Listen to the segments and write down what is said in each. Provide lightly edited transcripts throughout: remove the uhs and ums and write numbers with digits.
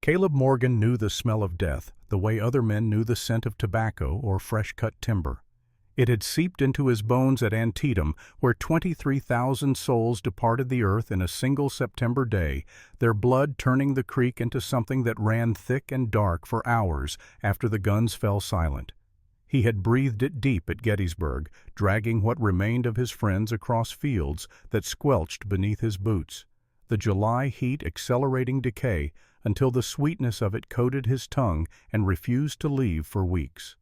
Caleb Morgan knew the smell of death the way other men knew the scent of tobacco or fresh-cut timber. It had seeped into his bones at Antietam, where 23,000 souls departed the earth in a single September day, their blood turning the creek into something that ran thick and dark for hours after the guns fell silent. He had breathed it deep at Gettysburg, dragging what remained of his friends across fields that squelched beneath his boots, the July heat accelerating decay until the sweetness of it coated his tongue and refused to leave for weeks.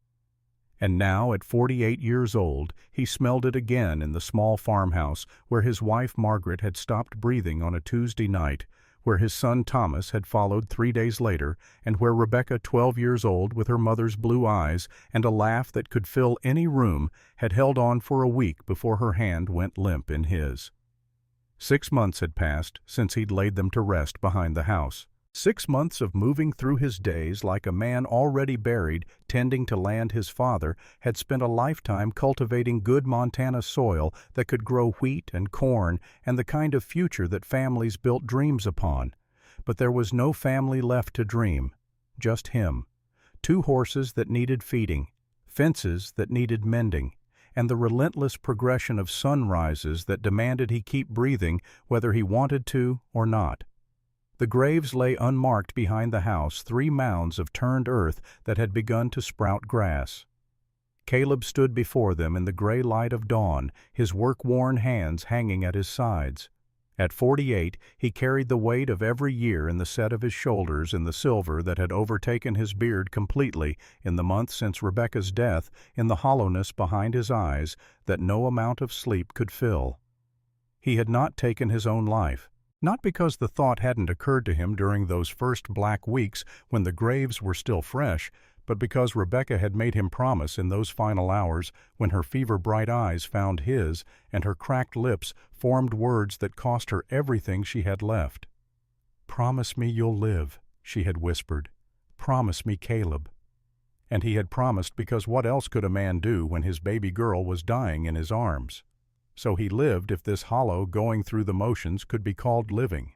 And now, at 48 years old, he smelled it again in the small farmhouse where his wife Margaret had stopped breathing on a Tuesday night, where his son Thomas had followed 3 days later, and where Rebecca, 12 years old, with her mother's blue eyes and a laugh that could fill any room, had held on for a week before her hand went limp in his. 6 months had passed since he'd laid them to rest behind the house. 6 months of moving through his days like a man already buried, tending to land his father had spent a lifetime cultivating good Montana soil that could grow wheat and corn and the kind of future that families built dreams upon. But there was no family left to dream, just him. 2 horses that needed feeding, fences that needed mending, and the relentless progression of sunrises that demanded he keep breathing whether he wanted to or not. The graves lay unmarked behind the house, 3 mounds of turned earth that had begun to sprout grass. Caleb stood before them in the gray light of dawn, his work-worn hands hanging at his sides. At 48, he carried the weight of every year in the set of his shoulders in the silver that had overtaken his beard completely in the month since Rebecca's death, in the hollowness behind his eyes that no amount of sleep could fill. He had not taken his own life. Not because the thought hadn't occurred to him during those first black weeks when the graves were still fresh, but because Rebecca had made him promise in those final hours when her fever-bright eyes found his and her cracked lips formed words that cost her everything she had left. "Promise me you'll live," she had whispered. "Promise me, Caleb." And he had promised because what else could a man do when his baby girl was dying in his arms? So he lived if this hollow going through the motions could be called living.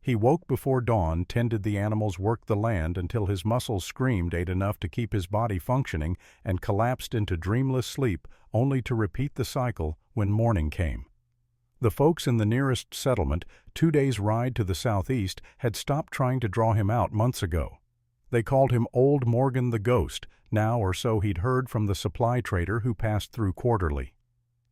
He woke before dawn, tended the animals, worked the land until his muscles screamed, ate enough to keep his body functioning, and collapsed into dreamless sleep, only to repeat the cycle when morning came. The folks in the nearest settlement, 2 days' ride to the southeast, had stopped trying to draw him out months ago. They called him Old Morgan the Ghost, now or so he'd heard from the supply trader who passed through quarterly.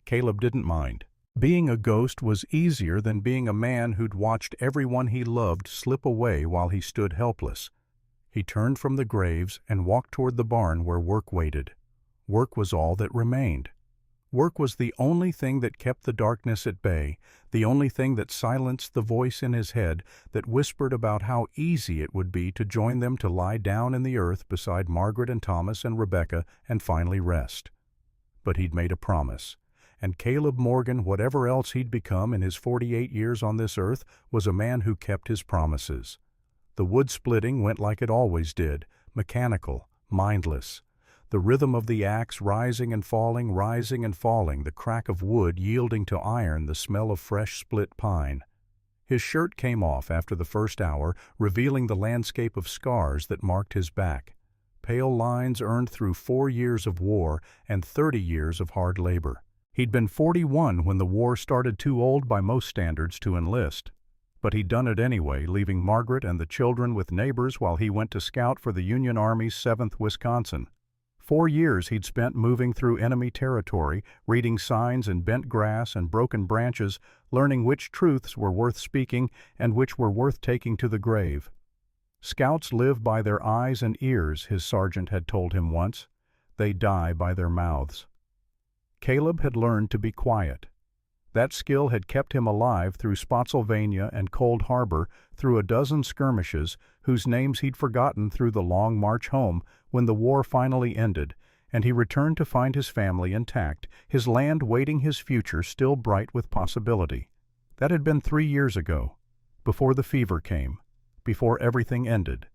Caleb didn't mind. Being a ghost was easier than being a man who'd watched everyone he loved slip away while he stood helpless. He turned from the graves and walked toward the barn where work waited. Work was all that remained. Work was the only thing that kept the darkness at bay, the only thing that silenced the voice in his head that whispered about how easy it would be to join them to lie down in the earth beside Margaret and Thomas and Rebecca and finally rest. But he'd made a promise. And Caleb Morgan, whatever else he'd become in his 48 years on this earth, was a man who kept his promises. The wood splitting went like it always did, mechanical, mindless. The rhythm of the axe rising and falling, the crack of wood yielding to iron, the smell of fresh split pine. His shirt came off after the first hour, revealing the landscape of scars that marked his back. Pale lines earned through 4 years of war and 30 years of hard labor. He'd been 41 when the war started, too old by most standards to enlist. But he'd done it anyway, leaving Margaret and the children with neighbors while he went to scout for the Union Army's 7th Wisconsin. 4 years he'd spent moving through enemy territory, reading signs in bent grass and broken branches, learning which truths were worth speaking and which were worth taking to the grave. Scouts live by their eyes and ears, his sergeant had told him once. They die by their mouths. Caleb had learned to be quiet. That skill had kept him alive through Spotsylvania and Cold Harbor, through a dozen skirmishes whose names he'd forgotten through the long march home when the war finally ended, and he returned to find his family intact, his land waiting, his future still bright with possibility. That had been 3 years ago, before the fever came, before everything ended.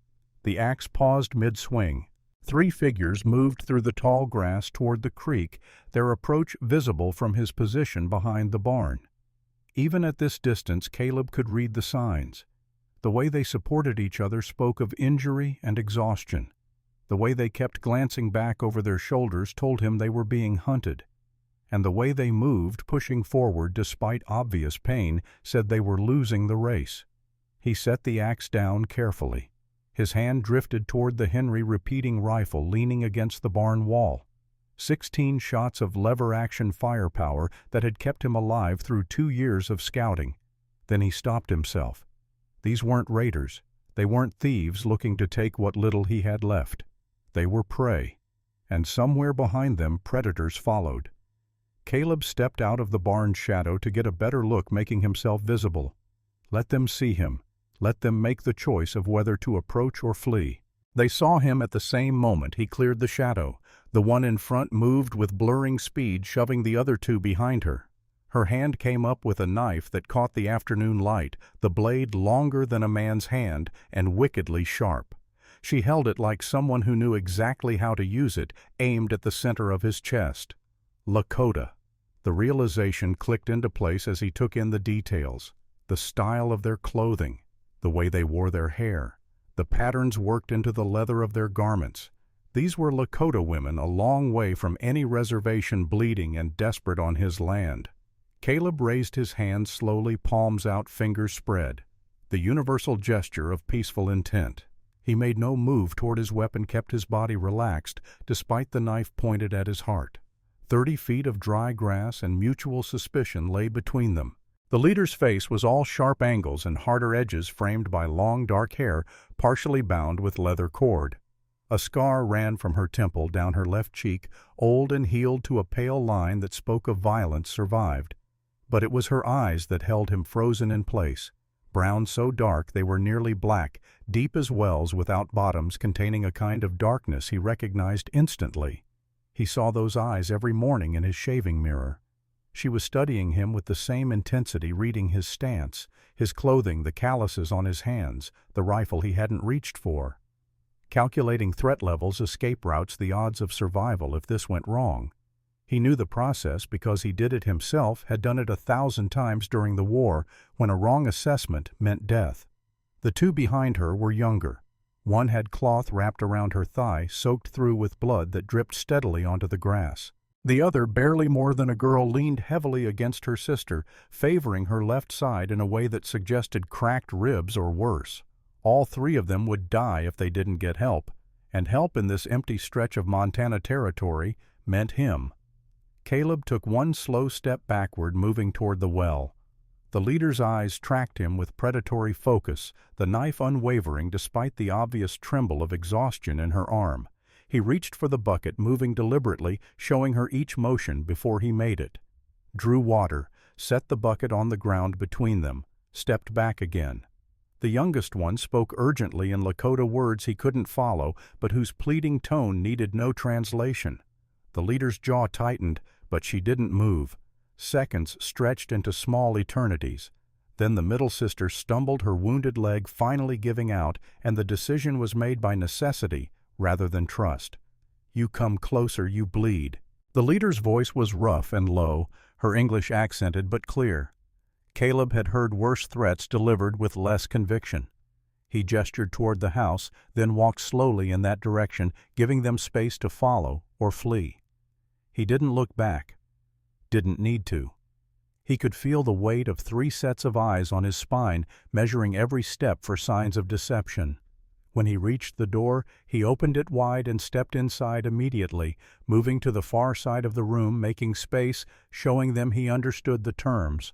The axe paused mid-swing. 3 figures moved through the tall grass toward the creek, their approach visible from his position behind the barn. Even at this distance, Caleb could read the signs. The way they supported each other spoke of injury and exhaustion. The way they kept glancing back over their shoulders told him they were being hunted. And the way they moved, pushing forward despite obvious pain, said they were losing the race. He set the axe down carefully. His hand drifted toward the Henry repeating rifle leaning against the barn wall. 16 shots of lever-action firepower that had kept him alive through 2 years of scouting. Then he stopped himself. These weren't raiders. They weren't thieves looking to take what little he had left. They were prey. And somewhere behind them predators followed. Caleb stepped out of the barn's shadow to get a better look, making himself visible. Let them see him. Let them make the choice of whether to approach or flee. They saw him at the same moment he cleared the shadow. The one in front moved with blurring speed, shoving the other 2 behind her. Her hand came up with a knife that caught the afternoon light, the blade longer than a man's hand and wickedly sharp. She held it like someone who knew exactly how to use it, aimed at the center of his chest. Lakota. The realization clicked into place as he took in the details. The style of their clothing, the way they wore their hair, the patterns worked into the leather of their garments. These were Lakota women, a long way from any reservation, bleeding and desperate on his land. Caleb raised his hand slowly, palms out, fingers spread. The universal gesture of peaceful intent. He made no move toward his weapon, kept his body relaxed, despite the knife pointed at his heart. 30 feet of dry grass and mutual suspicion lay between them. The leader's face was all sharp angles and harder edges framed by long dark hair partially bound with leather cord. A scar ran from her temple down her left cheek, old and healed to a pale line that spoke of violence survived. But it was her eyes that held him frozen in place. Brown so dark they were nearly black, deep as wells without bottoms, containing a kind of darkness he recognized instantly. He saw those eyes every morning in his shaving mirror. She was studying him with the same intensity, reading his stance, his clothing, the calluses on his hands, the rifle he hadn't reached for. Calculating threat levels, escape routes, the odds of survival if this went wrong. He knew the process because he did it himself, had done it 1,000 times during the war, when a wrong assessment meant death. The 2 behind her were younger. One had cloth wrapped around her thigh, soaked through with blood that dripped steadily onto the grass. The other, barely more than a girl, leaned heavily against her sister, favoring her left side in a way that suggested cracked ribs or worse. All 3 of them would die if they didn't get help, and help in this empty stretch of Montana territory meant him. Caleb took one slow step backward, moving toward the well. The leader's eyes tracked him with predatory focus, the knife unwavering despite the obvious tremble of exhaustion in her arm. He reached for the bucket, moving deliberately, showing her each motion before he made it. Drew water, set the bucket on the ground between them, stepped back again. The youngest one spoke urgently in Lakota words he couldn't follow, but whose pleading tone needed no translation. The leader's jaw tightened, but she didn't move. Seconds stretched into small eternities. Then the middle sister stumbled, her wounded leg finally giving out, and the decision was made by necessity rather than trust. "You come closer, you bleed." The leader's voice was rough and low, her English accented but clear. Caleb had heard worse threats delivered with less conviction. He gestured toward the house, then walked slowly in that direction, giving them space to follow or flee. He didn't look back. Didn't need to. He could feel the weight of 3 sets of eyes on his spine, measuring every step for signs of deception. When he reached the door, he opened it wide and stepped inside immediately, moving to the far side of the room, making space, showing them he understood the terms.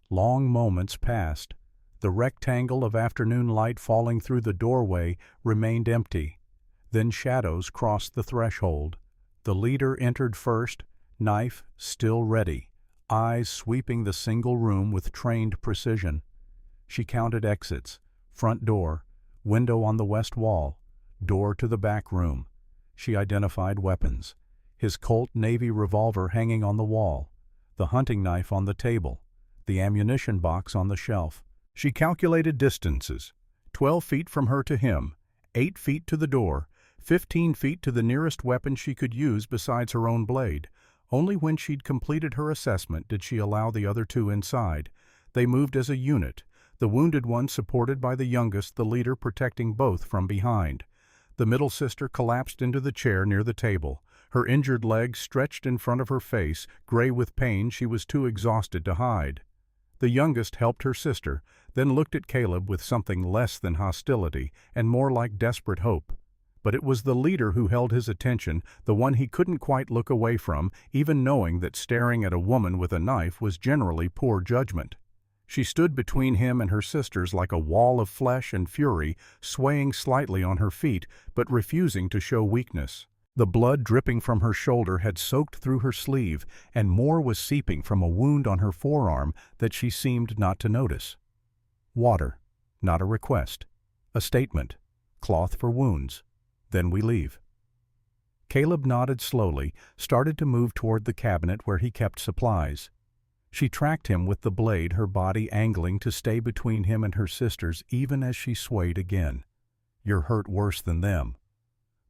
Long moments passed. The rectangle of afternoon light falling through the doorway remained empty. Then shadows crossed the threshold. The leader entered first, knife still ready, eyes sweeping the single room with trained precision. She counted exits: front door, window on the west wall, door to the back room. She identified weapons: his Colt Navy revolver hanging on the wall, the hunting knife on the table, the ammunition box on the shelf. She calculated distances: 12 feet from her to him, 8 feet to the door, 15 feet to the nearest weapon she could use besides her own blade. Only when she'd completed her assessment did she allow the other 2 inside. They moved as a unit, the wounded one supported by the youngest, the leader protecting both from behind. The middle sister collapsed into the chair near the table, her injured leg stretched in front of her face, gray with pain she was too exhausted to hide. The youngest helped her sister, then looked at Caleb with something less than hostility and more like desperate hope. But it was the leader who held his attention, the one he couldn't quite look away from, even knowing that staring at a woman with a knife was generally poor judgment. She stood between him and her sisters like a wall of flesh and fury, swaying slightly on her feet, but refusing to show weakness. The blood dripping from her shoulder had soaked through her sleeve, and more was seeping from a wound on her forearm that she seemed not to notice. Water, not a request. A statement. Cloth for wounds. Then we leave. Caleb nodded slowly, started to move toward the cabinet where he kept supplies. She tracked him with the blade, her body angling to stay between him and her sisters even as she swayed again. "You're hurt worse than them."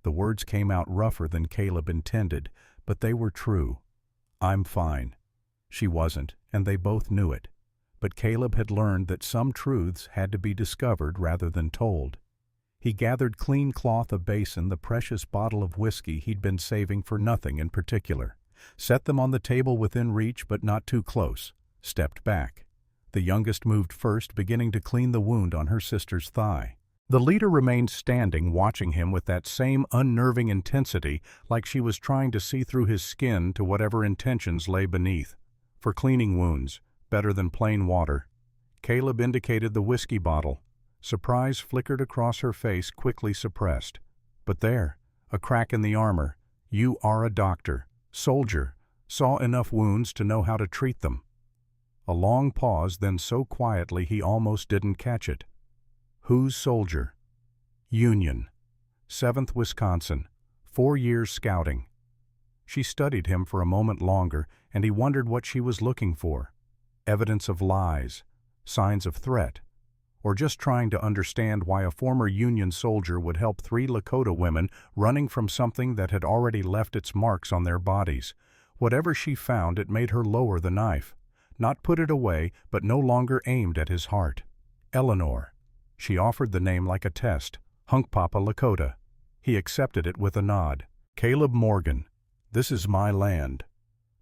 The words came out rougher than Caleb intended, but they were true. "I'm fine." She wasn't, and they both knew it. But Caleb had learned that some truths had to be discovered rather than told. He gathered clean cloth, a basin, the precious bottle of whiskey he'd been saving for nothing in particular, set them on the table within reach but not too close, stepped back. The youngest moved first, beginning to clean the wound on her sister's thigh. The leader remained standing, watching him with that same unnerving intensity, like she was trying to see through his skin to whatever intentions lay beneath. For cleaning wounds, better than plain water. Caleb indicated the whiskey bottle. Surprise flickered across her face, quickly suppressed. But there, a crack in the armor. "You are a doctor, soldier, saw enough wounds to know how to treat them." A long pause, then so quietly he almost didn't catch it. "Whose soldier?" "Union. 7th Wisconsin. 4 years scouting." She studied him for a moment longer, and he wondered what she was looking for. Evidence of lies, signs of threat, or just trying to understand why a former Union soldier would help 3 Lakota women running from something that had already left its marks on their bodies. Whatever she found, it made her lower the knife. Not put it away, but no longer aimed at his heart. Eleanor. She offered the name like a test. Hunkpapa Lakota. He accepted it with a nod. "Caleb Morgan. This is my land."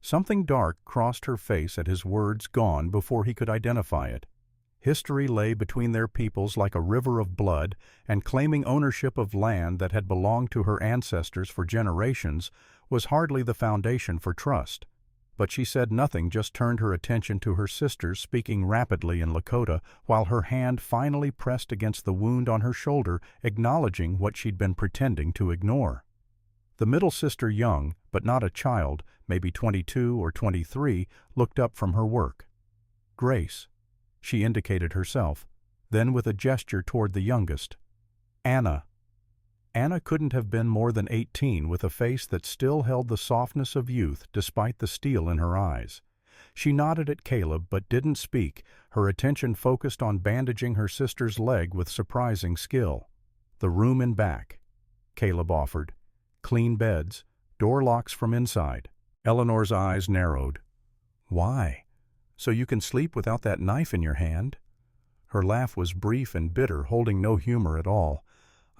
Something dark crossed her face at his words, gone before he could identify it. History lay between their peoples like a river of blood, and claiming ownership of land that had belonged to her ancestors for generations was hardly the foundation for trust. But she said nothing, just turned her attention to her sisters, speaking rapidly in Lakota, while her hand finally pressed against the wound on her shoulder, acknowledging what she'd been pretending to ignore. The middle sister, young, but not a child, maybe 22 or 23, looked up from her work. "Grace." She indicated herself, then with a gesture toward the youngest. "Anna." Anna couldn't have been more than 18, with a face that still held the softness of youth despite the steel in her eyes. She nodded at Caleb but didn't speak, her attention focused on bandaging her sister's leg with surprising skill. "The room in back," Caleb offered. "Clean beds, door locks from inside." Eleanor's eyes narrowed. "Why? So you can sleep without that knife in your hand?" Her laugh was brief and bitter, holding no humor at all.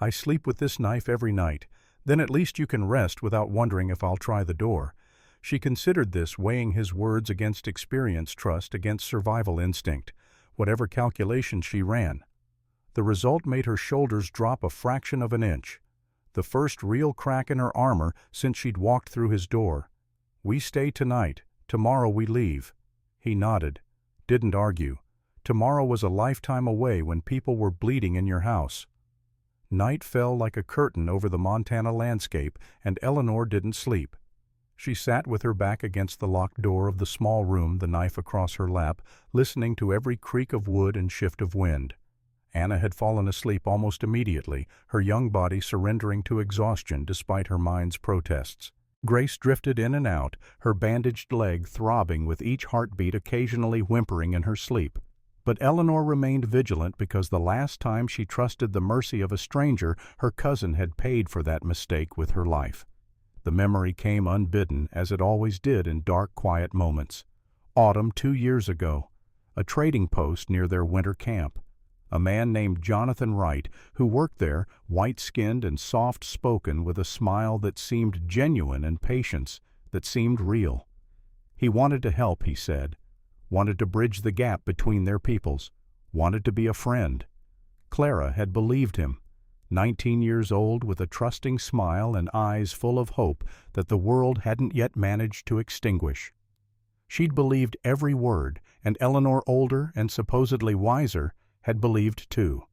"I sleep with this knife every night. Then at least you can rest without wondering if I'll try the door." She considered this, weighing his words against experience, trust against survival instinct, whatever calculation she ran. The result made her shoulders drop a fraction of an inch. The first real crack in her armor since she'd walked through his door. "We stay tonight. Tomorrow we leave." He nodded, didn't argue. Tomorrow was a lifetime away when people were bleeding in your house. Night fell like a curtain over the Montana landscape, and Eleanor didn't sleep. She sat with her back against the locked door of the small room, the knife across her lap, listening to every creak of wood and shift of wind. Anna had fallen asleep almost immediately, her young body surrendering to exhaustion despite her mind's protests. Grace drifted in and out, her bandaged leg throbbing with each heartbeat, occasionally whimpering in her sleep. But Eleanor remained vigilant because the last time she trusted the mercy of a stranger, her cousin had paid for that mistake with her life. The memory came unbidden, as it always did in dark, quiet moments. Autumn 2 years ago. a trading post near their winter camp. A man named Jonathan Wright, who worked there, white-skinned and soft-spoken with a smile that seemed genuine and patience that seemed real. He wanted to help, he said, wanted to bridge the gap between their peoples, wanted to be a friend. Clara had believed him, 19 years old with a trusting smile and eyes full of hope that the world hadn't yet managed to extinguish. She'd believed every word, and Eleanor, older and supposedly wiser, had believed too.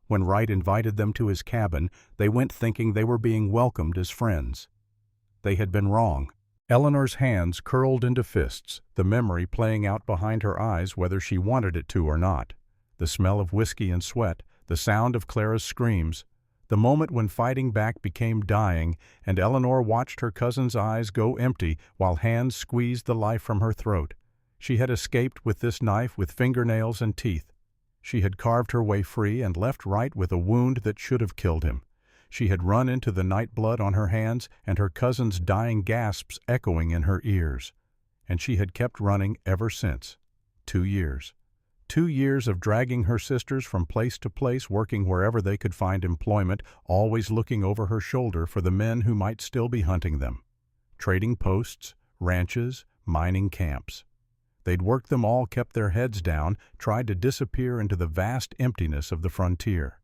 When Wright invited them to his cabin, they went thinking they were being welcomed as friends. They had been wrong. Eleanor's hands curled into fists, the memory playing out behind her eyes whether she wanted it to or not. The smell of whiskey and sweat, the sound of Clara's screams, the moment when fighting back became dying, and Eleanor watched her cousin's eyes go empty while hands squeezed the life from her throat. She had escaped with this knife with fingernails and teeth. She had carved her way free and left Wright with a wound that should have killed him. She had run into the night blood on her hands and her cousin's dying gasps echoing in her ears. And she had kept running ever since. 2 years. 2 years of dragging her sisters from place to place, working wherever they could find employment, always looking over her shoulder for the men who might still be hunting them. Trading posts, ranches, mining camps. They'd worked them all, kept their heads down, tried to disappear into the vast emptiness of the frontier.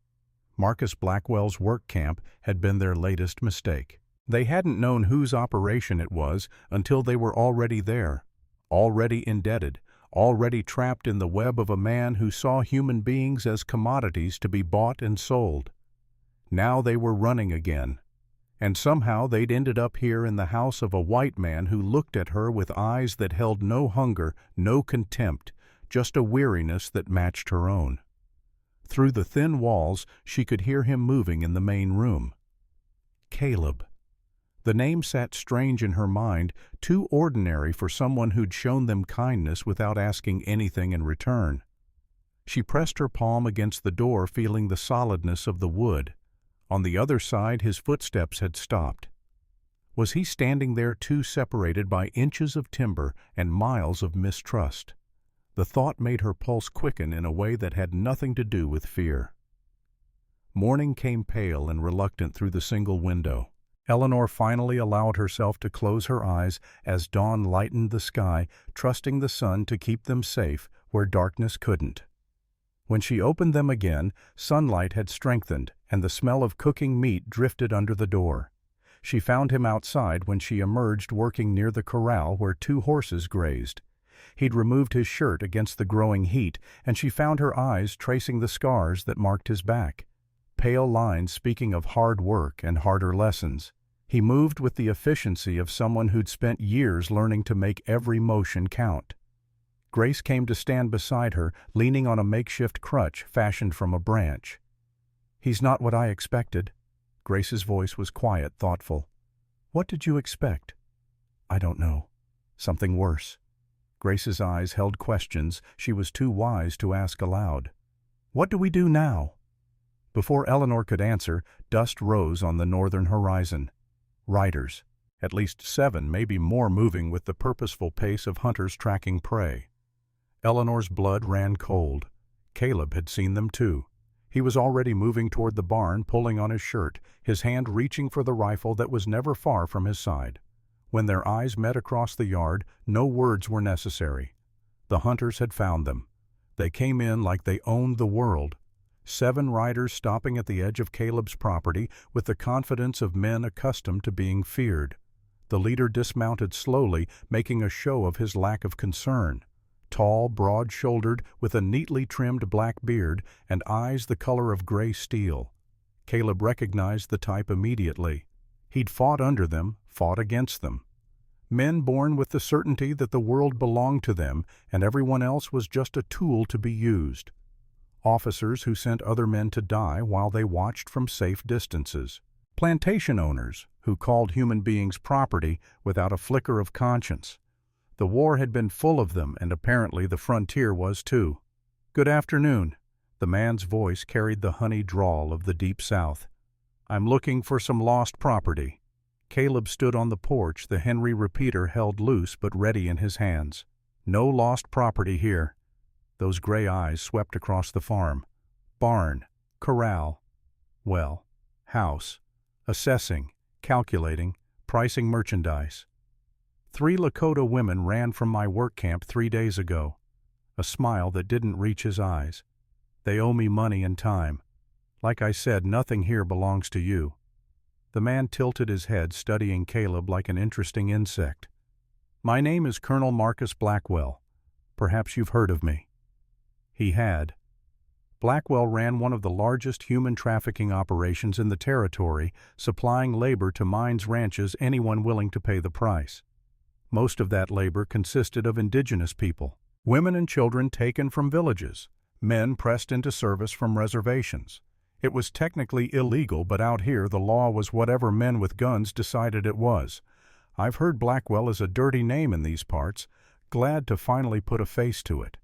Marcus Blackwell's work camp had been their latest mistake. They hadn't known whose operation it was until they were already there, already indebted, already trapped in the web of a man who saw human beings as commodities to be bought and sold. Now they were running again. And somehow they'd ended up here in the house of a white man who looked at her with eyes that held no hunger, no contempt, just a weariness that matched her own. Through the thin walls, she could hear him moving in the main room. Caleb. The name sat strange in her mind, too ordinary for someone who'd shown them kindness without asking anything in return. She pressed her palm against the door, feeling the solidness of the wood. On the other side, his footsteps had stopped. Was he standing there too, separated by inches of timber and miles of mistrust? The thought made her pulse quicken in a way that had nothing to do with fear. Morning came pale and reluctant through the single window. Eleanor finally allowed herself to close her eyes as dawn lightened the sky, trusting the sun to keep them safe where darkness couldn't. When she opened them again, sunlight had strengthened, and the smell of cooking meat drifted under the door. She found him outside when she emerged, working near the corral where 2 horses grazed. He'd removed his shirt against the growing heat, and she found her eyes tracing the scars that marked his back. Pale lines speaking of hard work and harder lessons. He moved with the efficiency of someone who'd spent years learning to make every motion count. Grace came to stand beside her, leaning on a makeshift crutch fashioned from a branch. "He's not what I expected." Grace's voice was quiet, thoughtful. "What did you expect?" "I don't know. Something worse." Grace's eyes held questions she was too wise to ask aloud. "What do we do now?" Before Eleanor could answer, dust rose on the northern horizon. Riders, at least 7, maybe more, moving with the purposeful pace of hunters tracking prey. Eleanor's blood ran cold. Caleb had seen them too. He was already moving toward the barn, pulling on his shirt, his hand reaching for the rifle that was never far from his side. When their eyes met across the yard, no words were necessary. The hunters had found them. They came in like they owned the world. 7 riders stopping at the edge of Caleb's property with the confidence of men accustomed to being feared. The leader dismounted slowly, making a show of his lack of concern. Tall, broad-shouldered, with a neatly trimmed black beard and eyes the color of gray steel. Caleb recognized the type immediately. He'd fought under them, fought against them. Men born with the certainty that the world belonged to them and everyone else was just a tool to be used. Officers who sent other men to die while they watched from safe distances. Plantation owners who called human beings property without a flicker of conscience. The war had been full of them, and apparently the frontier was too. "Good afternoon." The man's voice carried the honey drawl of the Deep South. "I'm looking for some lost property." Caleb stood on the porch, the Henry repeater held loose but ready in his hands. "No lost property here." Those gray eyes swept across the farm. Barn, corral, well, house, assessing, calculating, pricing merchandise. 3 Lakota women ran from my work camp 3 days ago. A smile that didn't reach his eyes. They owe me money and time. Like I said, nothing here belongs to you. The man tilted his head, studying Caleb like an interesting insect. My name is Colonel Marcus Blackwell. Perhaps you've heard of me. He had. Blackwell ran one of the largest human trafficking operations in the territory, supplying labor to mines ranches anyone willing to pay the price. Most of that labor consisted of indigenous people, women and children taken from villages, men pressed into service from reservations. It was technically illegal, but out here the law was whatever men with guns decided it was. I've heard Blackwell is a dirty name in these parts, glad to finally put a face to it.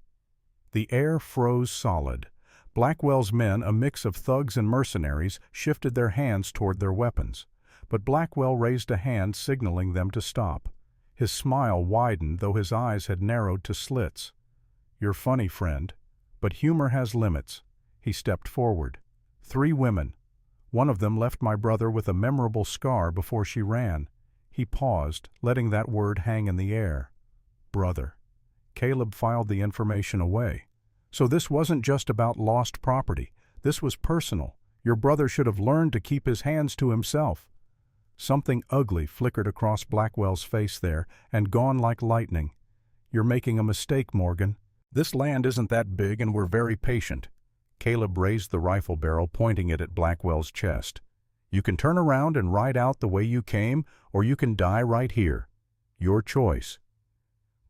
The air froze solid. Blackwell's men, a mix of thugs and mercenaries, shifted their hands toward their weapons, but Blackwell raised a hand signaling them to stop. His smile widened, though his eyes had narrowed to slits. You're funny, friend, but humor has limits. He stepped forward. 3 women. One of them left my brother with a memorable scar before she ran. He paused, letting that word hang in the air. Brother. Caleb filed the information away. So this wasn't just about lost property. This was personal. Your brother should have learned to keep his hands to himself. Something ugly flickered across Blackwell's face there, and gone like lightning. You're making a mistake, Morgan. This land isn't that big, and we're very patient. Caleb raised the rifle barrel, pointing it at Blackwell's chest. You can turn around and ride out the way you came, or you can die right here. Your choice.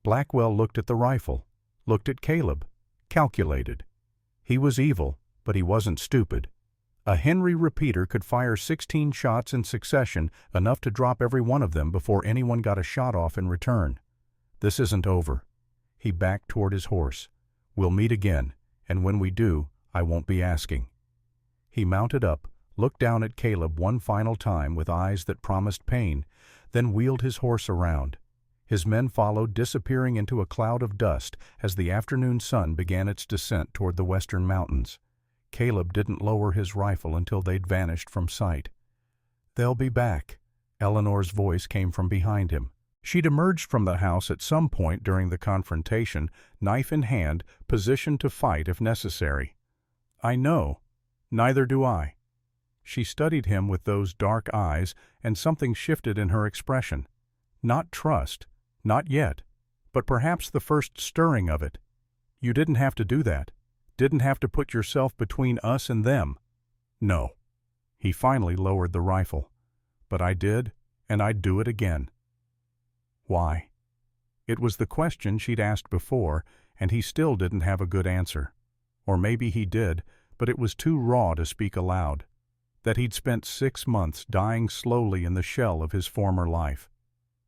Blackwell looked at the rifle, looked at Caleb, calculated. He was evil, but he wasn't stupid. A Henry repeater could fire 16 shots in succession, enough to drop every one of them before anyone got a shot off in return. This isn't over. He backed toward his horse. We'll meet again, and when we do, I won't be asking. He mounted up, looked down at Caleb one final time with eyes that promised pain, then wheeled his horse around. His men followed, disappearing into a cloud of dust as the afternoon sun began its descent toward the western mountains. Caleb didn't lower his rifle until they'd vanished from sight. They'll be back. Eleanor's voice came from behind him. She'd emerged from the house at some point during the confrontation, knife in hand, positioned to fight if necessary. I know. Neither do I. She studied him with those dark eyes, and something shifted in her expression. Not trust, not yet, but perhaps the first stirring of it. You didn't have to do that. Didn't have to put yourself between us and them. No. He finally lowered the rifle. But I did, and I'd do it again. Why? It was the question she'd asked before, and he still didn't have a good answer. Or maybe he did, but it was too raw to speak aloud. That he'd spent 6 months dying slowly in the shell of his former life.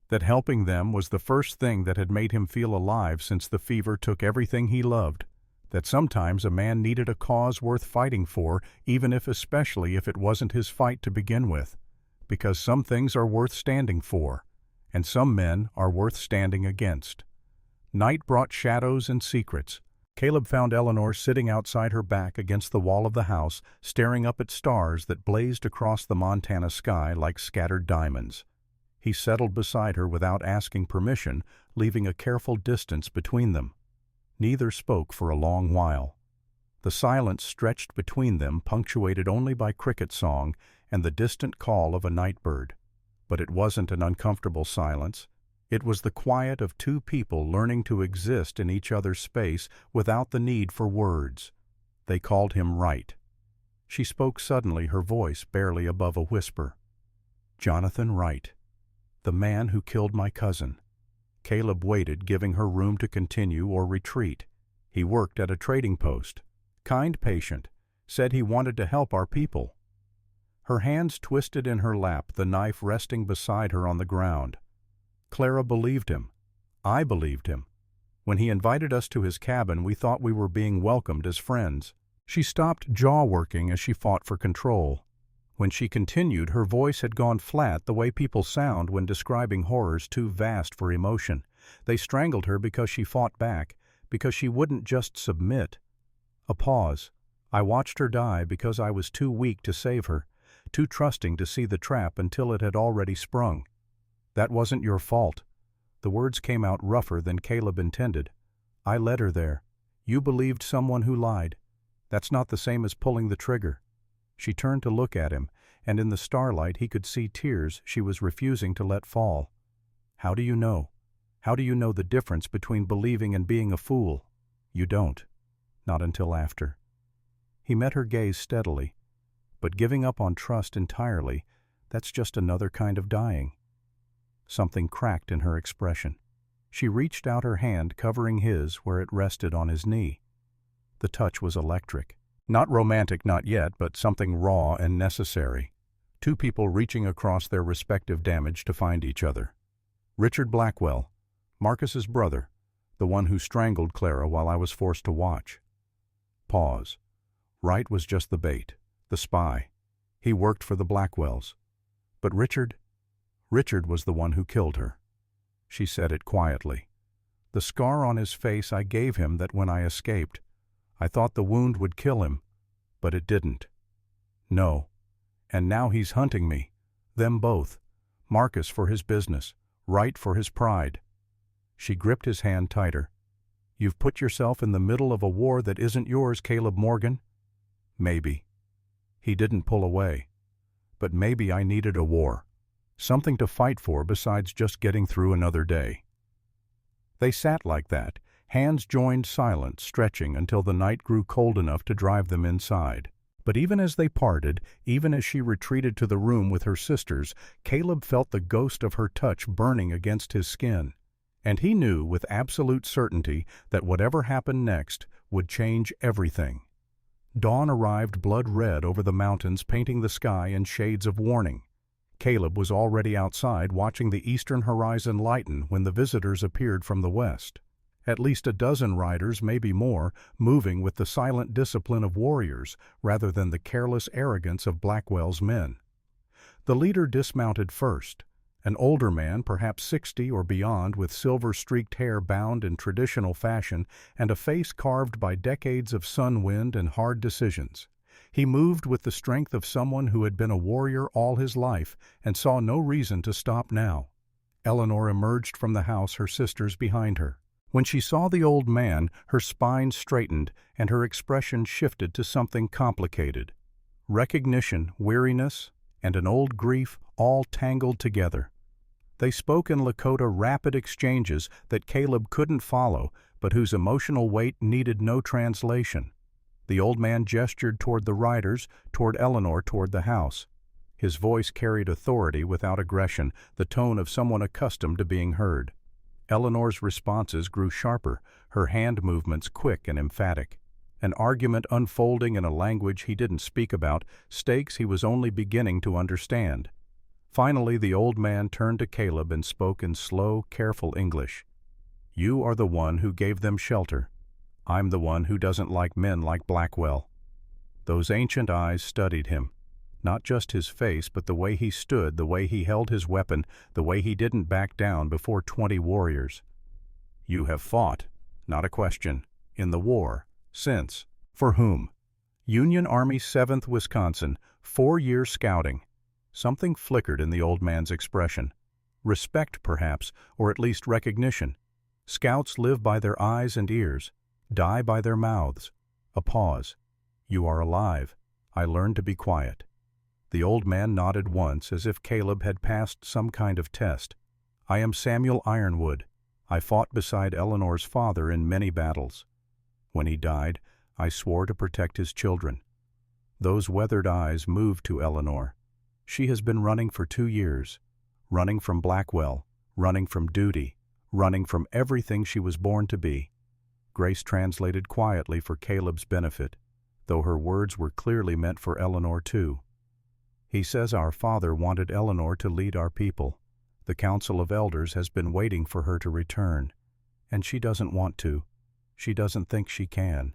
That helping them was the first thing that had made him feel alive since the fever took everything he loved. That sometimes a man needed a cause worth fighting for, especially if it wasn't his fight to begin with. Because some things are worth standing for, and some men are worth standing against. Night brought shadows and secrets. Caleb found Eleanor sitting outside her back against the wall of the house, staring up at stars that blazed across the Montana sky like scattered diamonds. He settled beside her without asking permission, leaving a careful distance between them. Neither spoke for a long while. The silence stretched between them, punctuated only by cricket song and the distant call of a night bird. But it wasn't an uncomfortable silence. It was the quiet of 2 people learning to exist in each other's space without the need for words. They called him Wright. She spoke suddenly, her voice barely above a whisper. Jonathan Wright. The man who killed my cousin. Caleb waited, giving her room to continue or retreat. He worked at a trading post. Kind patient. Said he wanted to help our people. Her hands twisted in her lap, the knife resting beside her on the ground. Clara believed him. I believed him. When he invited us to his cabin, we thought we were being welcomed as friends. She stopped jaw-working as she fought for control. When she continued, her voice had gone flat, the way people sound when describing horrors too vast for emotion. They strangled her because she fought back, because she wouldn't just submit. A pause. I watched her die because I was too weak to save her, too trusting to see the trap until it had already sprung. That wasn't your fault. The words came out rougher than Caleb intended. I led her there. You believed someone who lied. That's not the same as pulling the trigger. She turned to look at him, and in the starlight he could see tears she was refusing to let fall. How do you know? How do you know the difference between believing and being a fool? You don't. Not until after. He met her gaze steadily. But giving up on trust entirely, that's just another kind of dying. Something cracked in her expression. She reached out her hand, covering his where it rested on his knee. The touch was electric. Not romantic, not yet, but something raw and necessary. Two people reaching across their respective damage to find each other. Richard Blackwell, Marcus's brother, the one who strangled Clara while I was forced to watch. Pause. Wright was just the bait, the spy. He worked for the Blackwells. But Richard was the one who killed her. She said it quietly. The scar on his face I gave him that when I escaped. I thought the wound would kill him, but it didn't. No. And now he's hunting me. Them both. Marcus for his business, Wright for his pride. She gripped his hand tighter. You've put yourself in the middle of a war that isn't yours, Caleb Morgan. Maybe. He didn't pull away. But maybe I needed a war. Something to fight for besides just getting through another day. They sat like that, hands joined, silent, stretching until the night grew cold enough to drive them inside. But even as they parted, even as she retreated to the room with her sisters, Caleb felt the ghost of her touch burning against his skin. And he knew with absolute certainty that whatever happened next would change everything. Dawn arrived blood red over the mountains, painting the sky in shades of warning. Caleb was already outside watching the eastern horizon lighten when the visitors appeared from the west. At least a dozen riders, maybe more, moving with the silent discipline of warriors rather than the careless arrogance of Blackwell's men. The leader dismounted first, an older man, perhaps 60 or beyond, with silver-streaked hair bound in traditional fashion and a face carved by decades of sun wind and hard decisions. He moved with the strength of someone who had been a warrior all his life and saw no reason to stop now. Eleanor emerged from the house, her sisters behind her. When she saw the old man, her spine straightened and her expression shifted to something complicated. Recognition, weariness, and an old grief all tangled together. They spoke in Lakota, rapid exchanges that Caleb couldn't follow, but whose emotional weight needed no translation. The old man gestured toward the riders, toward Eleanor, toward the house. His voice carried authority without aggression, the tone of someone accustomed to being heard. Eleanor's responses grew sharper, her hand movements quick and emphatic. An argument unfolding in a language he didn't speak about, stakes he was only beginning to understand. Finally, the old man turned to Caleb and spoke in slow, careful English. You are the one who gave them shelter. I'm the one who doesn't like men like Blackwell. Those ancient eyes studied him. Not just his face, but the way he stood, the way he held his weapon, the way he didn't back down before 20 warriors. You have fought, not a question, in the war, since. For whom? Union Army 7th Wisconsin, 4-year scouting. Something flickered in the old man's expression. Respect, perhaps, or at least recognition. Scouts live by their eyes and ears, die by their mouths. A pause. You are alive. I learned to be quiet. The old man nodded once as if Caleb had passed some kind of test. I am Samuel Ironwood. I fought beside Eleanor's father in many battles. When he died, I swore to protect his children. Those weathered eyes moved to Eleanor. She has been running for 2 years. Running from Blackwell, running from duty, running from everything she was born to be. Grace translated quietly for Caleb's benefit, though her words were clearly meant for Eleanor too. He says our father wanted Eleanor to lead our people. The Council of Elders has been waiting for her to return, and she doesn't want to. She doesn't think she can.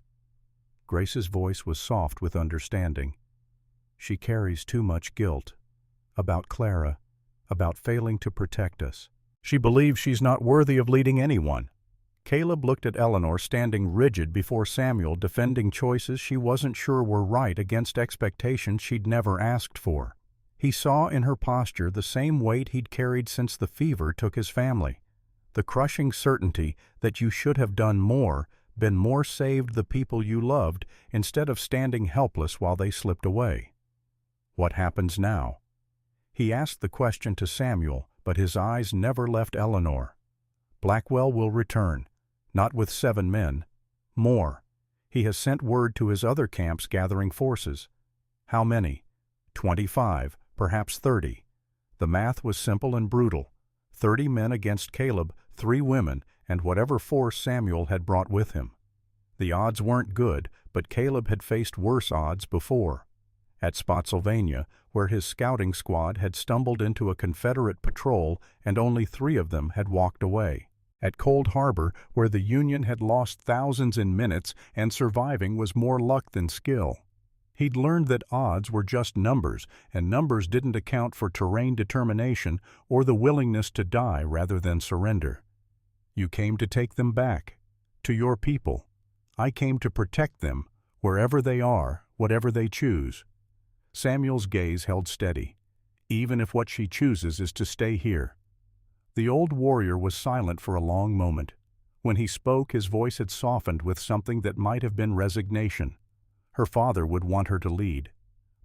Grace's voice was soft with understanding. She carries too much guilt. About Clara, about failing to protect us. She believes she's not worthy of leading anyone. Caleb looked at Eleanor standing rigid before Samuel, defending choices she wasn't sure were right against expectations she'd never asked for. He saw in her posture the same weight he'd carried since the fever took his family. The crushing certainty that you should have done more, been more, saved the people you loved, instead of standing helpless while they slipped away. What happens now? He asked the question to Samuel, but his eyes never left Eleanor. Blackwell will return, not with 7 men. More. He has sent word to his other camps gathering forces. How many? 25, perhaps 30. The math was simple and brutal. 30 men against Caleb, 3 women, and whatever force Samuel had brought with him. The odds weren't good, but Caleb had faced worse odds before. At Spotsylvania, where his scouting squad had stumbled into a Confederate patrol and only 3 of them had walked away. At Cold Harbor, where the Union had lost thousands in minutes and surviving was more luck than skill. He'd learned that odds were just numbers, and numbers didn't account for terrain determination or the willingness to die rather than surrender. You came to take them back, to your people. I came to protect them, wherever they are, whatever they choose. Samuel's gaze held steady. Even if what she chooses is to stay here. The old warrior was silent for a long moment. When he spoke, his voice had softened with something that might have been resignation. Her father would want her to lead.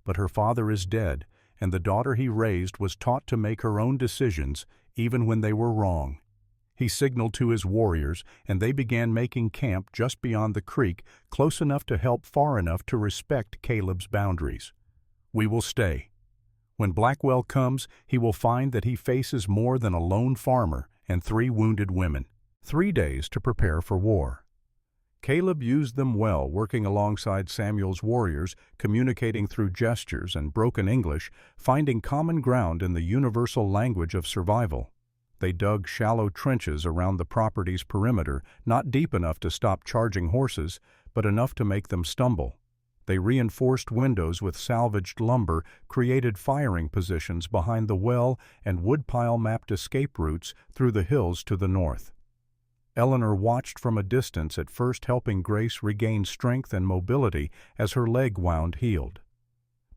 But her father is dead, and the daughter he raised was taught to make her own decisions, even when they were wrong. He signaled to his warriors, and they began making camp just beyond the creek, close enough to help, far enough to respect Caleb's boundaries. We will stay. When Blackwell comes, he will find that he faces more than a lone farmer and 3 wounded women. 3 days to prepare for war. Caleb used them well, working alongside Samuel's warriors, communicating through gestures and broken English, finding common ground in the universal language of survival. They dug shallow trenches around the property's perimeter, not deep enough to stop charging horses, but enough to make them stumble. They reinforced windows with salvaged lumber, created firing positions behind the well, and woodpile mapped escape routes through the hills to the north. Eleanor watched from a distance, at first helping Grace regain strength and mobility as her leg wound healed.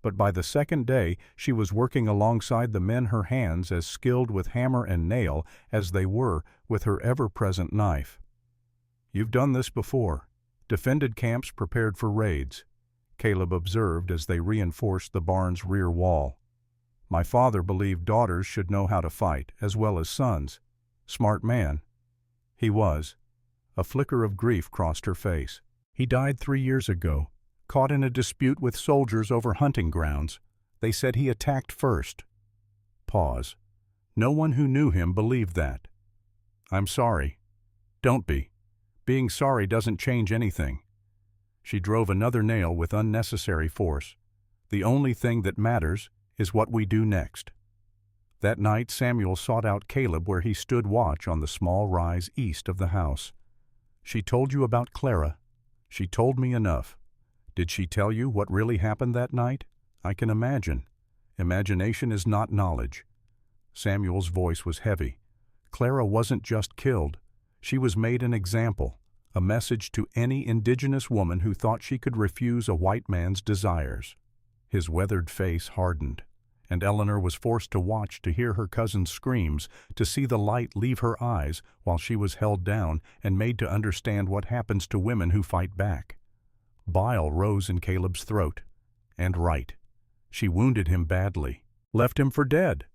But by the second day, she was working alongside the men, her hands as skilled with hammer and nail as they were with her ever-present knife. You've done this before. Defended camps, prepared for raids. Caleb observed as they reinforced the barn's rear wall. My father believed daughters should know how to fight, as well as sons. Smart man. He was. A flicker of grief crossed her face. He died 3 years ago, caught in a dispute with soldiers over hunting grounds. They said he attacked first. Pause. No one who knew him believed that. I'm sorry. Don't be. Being sorry doesn't change anything. She drove another nail with unnecessary force. The only thing that matters is what we do next. That night, Samuel sought out Caleb where he stood watch on the small rise east of the house. She told you about Clara. She told me enough. Did she tell you what really happened that night? I can imagine. Imagination is not knowledge. Samuel's voice was heavy. Clara wasn't just killed. She was made an example, a message to any indigenous woman who thought she could refuse a white man's desires. His weathered face hardened, and Eleanor was forced to watch, to hear her cousin's screams, to see the light leave her eyes while she was held down and made to understand what happens to women who fight back. Bile rose in Caleb's throat. And right. She wounded him badly. Left him for dead.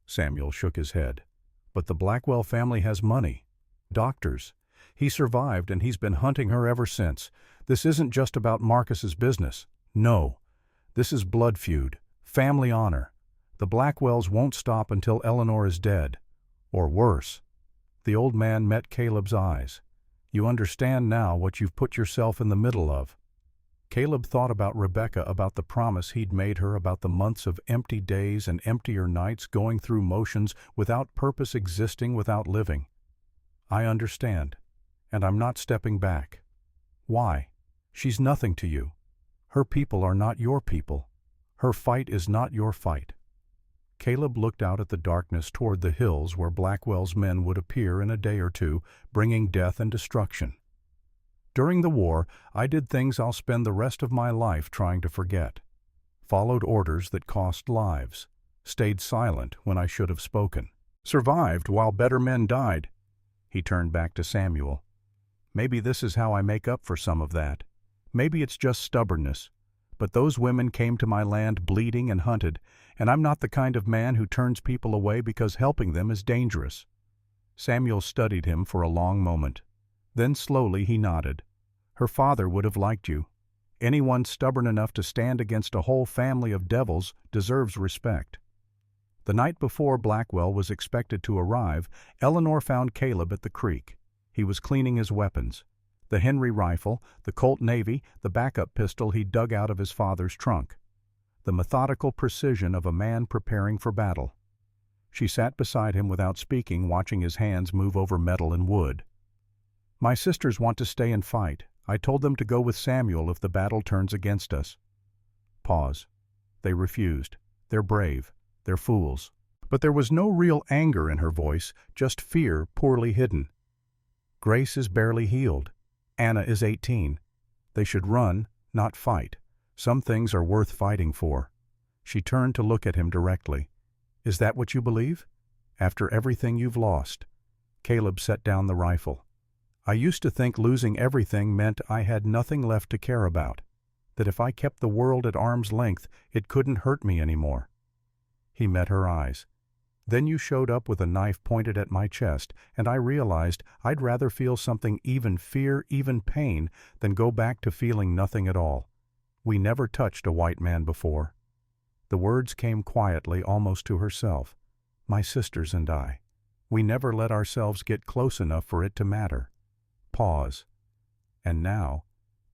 Samuel shook his head. But the Blackwell family has money. Doctors. He survived, and he's been hunting her ever since. This isn't just about Marcus's business. No. This is blood feud. Family honor. The Blackwells won't stop until Eleanor is dead. Or worse. The old man met Caleb's eyes. You understand now what you've put yourself in the middle of. Caleb thought about Rebecca, about the promise he'd made her, about the months of empty days and emptier nights, going through motions without purpose, existing without living. I understand, and I'm not stepping back. Why? She's nothing to you. Her people are not your people. Her fight is not your fight. Caleb looked out at the darkness toward the hills where Blackwell's men would appear in a day or two, bringing death and destruction. During the war, I did things I'll spend the rest of my life trying to forget. Followed orders that cost lives. Stayed silent when I should have spoken. Survived while better men died. He turned back to Samuel. Maybe this is how I make up for some of that. Maybe it's just stubbornness. But those women came to my land bleeding and hunted, and I'm not the kind of man who turns people away because helping them is dangerous. Samuel studied him for a long moment. Then slowly he nodded. Her father would have liked you. Anyone stubborn enough to stand against a whole family of devils deserves respect. The night before Blackwell was expected to arrive, Eleanor found Caleb at the creek. He was cleaning his weapons. The Henry rifle, the Colt Navy, the backup pistol he dug out of his father's trunk. The methodical precision of a man preparing for battle. She sat beside him without speaking, watching his hands move over metal and wood. My sisters want to stay and fight. I told them to go with Samuel if the battle turns against us. Pause. They refused. They're brave. They're fools. But there was no real anger in her voice, just fear poorly hidden. Grace is barely healed. Anna is 18. They should run, not fight. Some things are worth fighting for. She turned to look at him directly. Is that what you believe? After everything you've lost? Caleb set down the rifle. I used to think losing everything meant I had nothing left to care about. That if I kept the world at arm's length, it couldn't hurt me anymore. He met her eyes. Then you showed up with a knife pointed at my chest, and I realized I'd rather feel something, even fear, even pain, than go back to feeling nothing at all. We never touched a white man before. The words came quietly, almost to herself. My sisters and I. We never let ourselves get close enough for it to matter. Pause. And now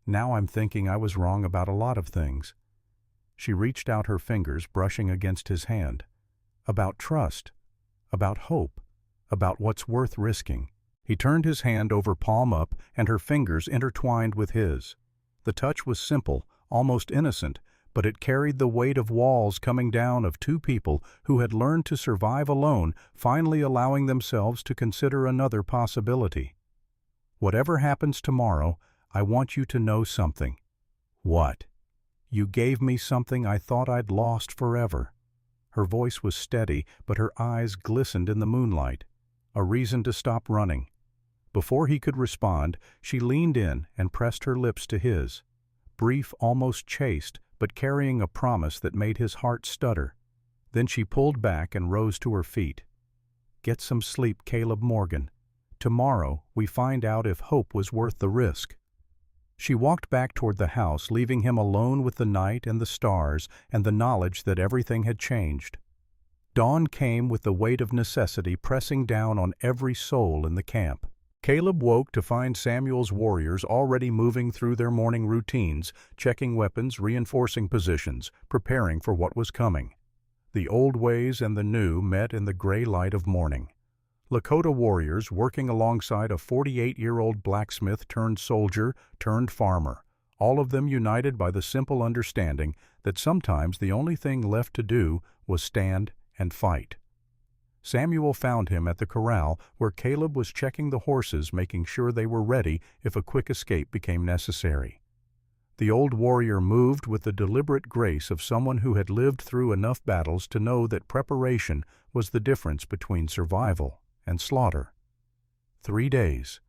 I'm thinking I was wrong about a lot of things. She reached out her fingers, brushing against his hand. About trust, about hope, about what's worth risking. He turned his hand over, palm up, and her fingers intertwined with his. The touch was simple, almost innocent, but it carried the weight of walls coming down of two people who had learned to survive alone, finally allowing themselves to consider another possibility. Whatever happens tomorrow, I want you to know something. What? You gave me something I thought I'd lost forever. Her voice was steady, but her eyes glistened in the moonlight. A reason to stop running. Before he could respond, she leaned in and pressed her lips to his. Brief, almost chaste, but carrying a promise that made his heart stutter. Then she pulled back and rose to her feet. Get some sleep, Caleb Morgan. Tomorrow we find out if hope was worth the risk. She walked back toward the house, leaving him alone with the night and the stars and the knowledge that everything had changed. Dawn came with the weight of necessity pressing down on every soul in the camp. Caleb woke to find Samuel's warriors already moving through their morning routines, checking weapons, reinforcing positions, preparing for what was coming. The old ways and the new met in the gray light of morning. Lakota warriors working alongside a 48-year-old blacksmith turned soldier turned farmer, all of them united by the simple understanding that sometimes the only thing left to do was stand and fight. Samuel found him at the corral where Caleb was checking the horses, making sure they were ready if a quick escape became necessary. The old warrior moved with the deliberate grace of someone who had lived through enough battles to know that preparation was the difference between survival and slaughter. 3 days.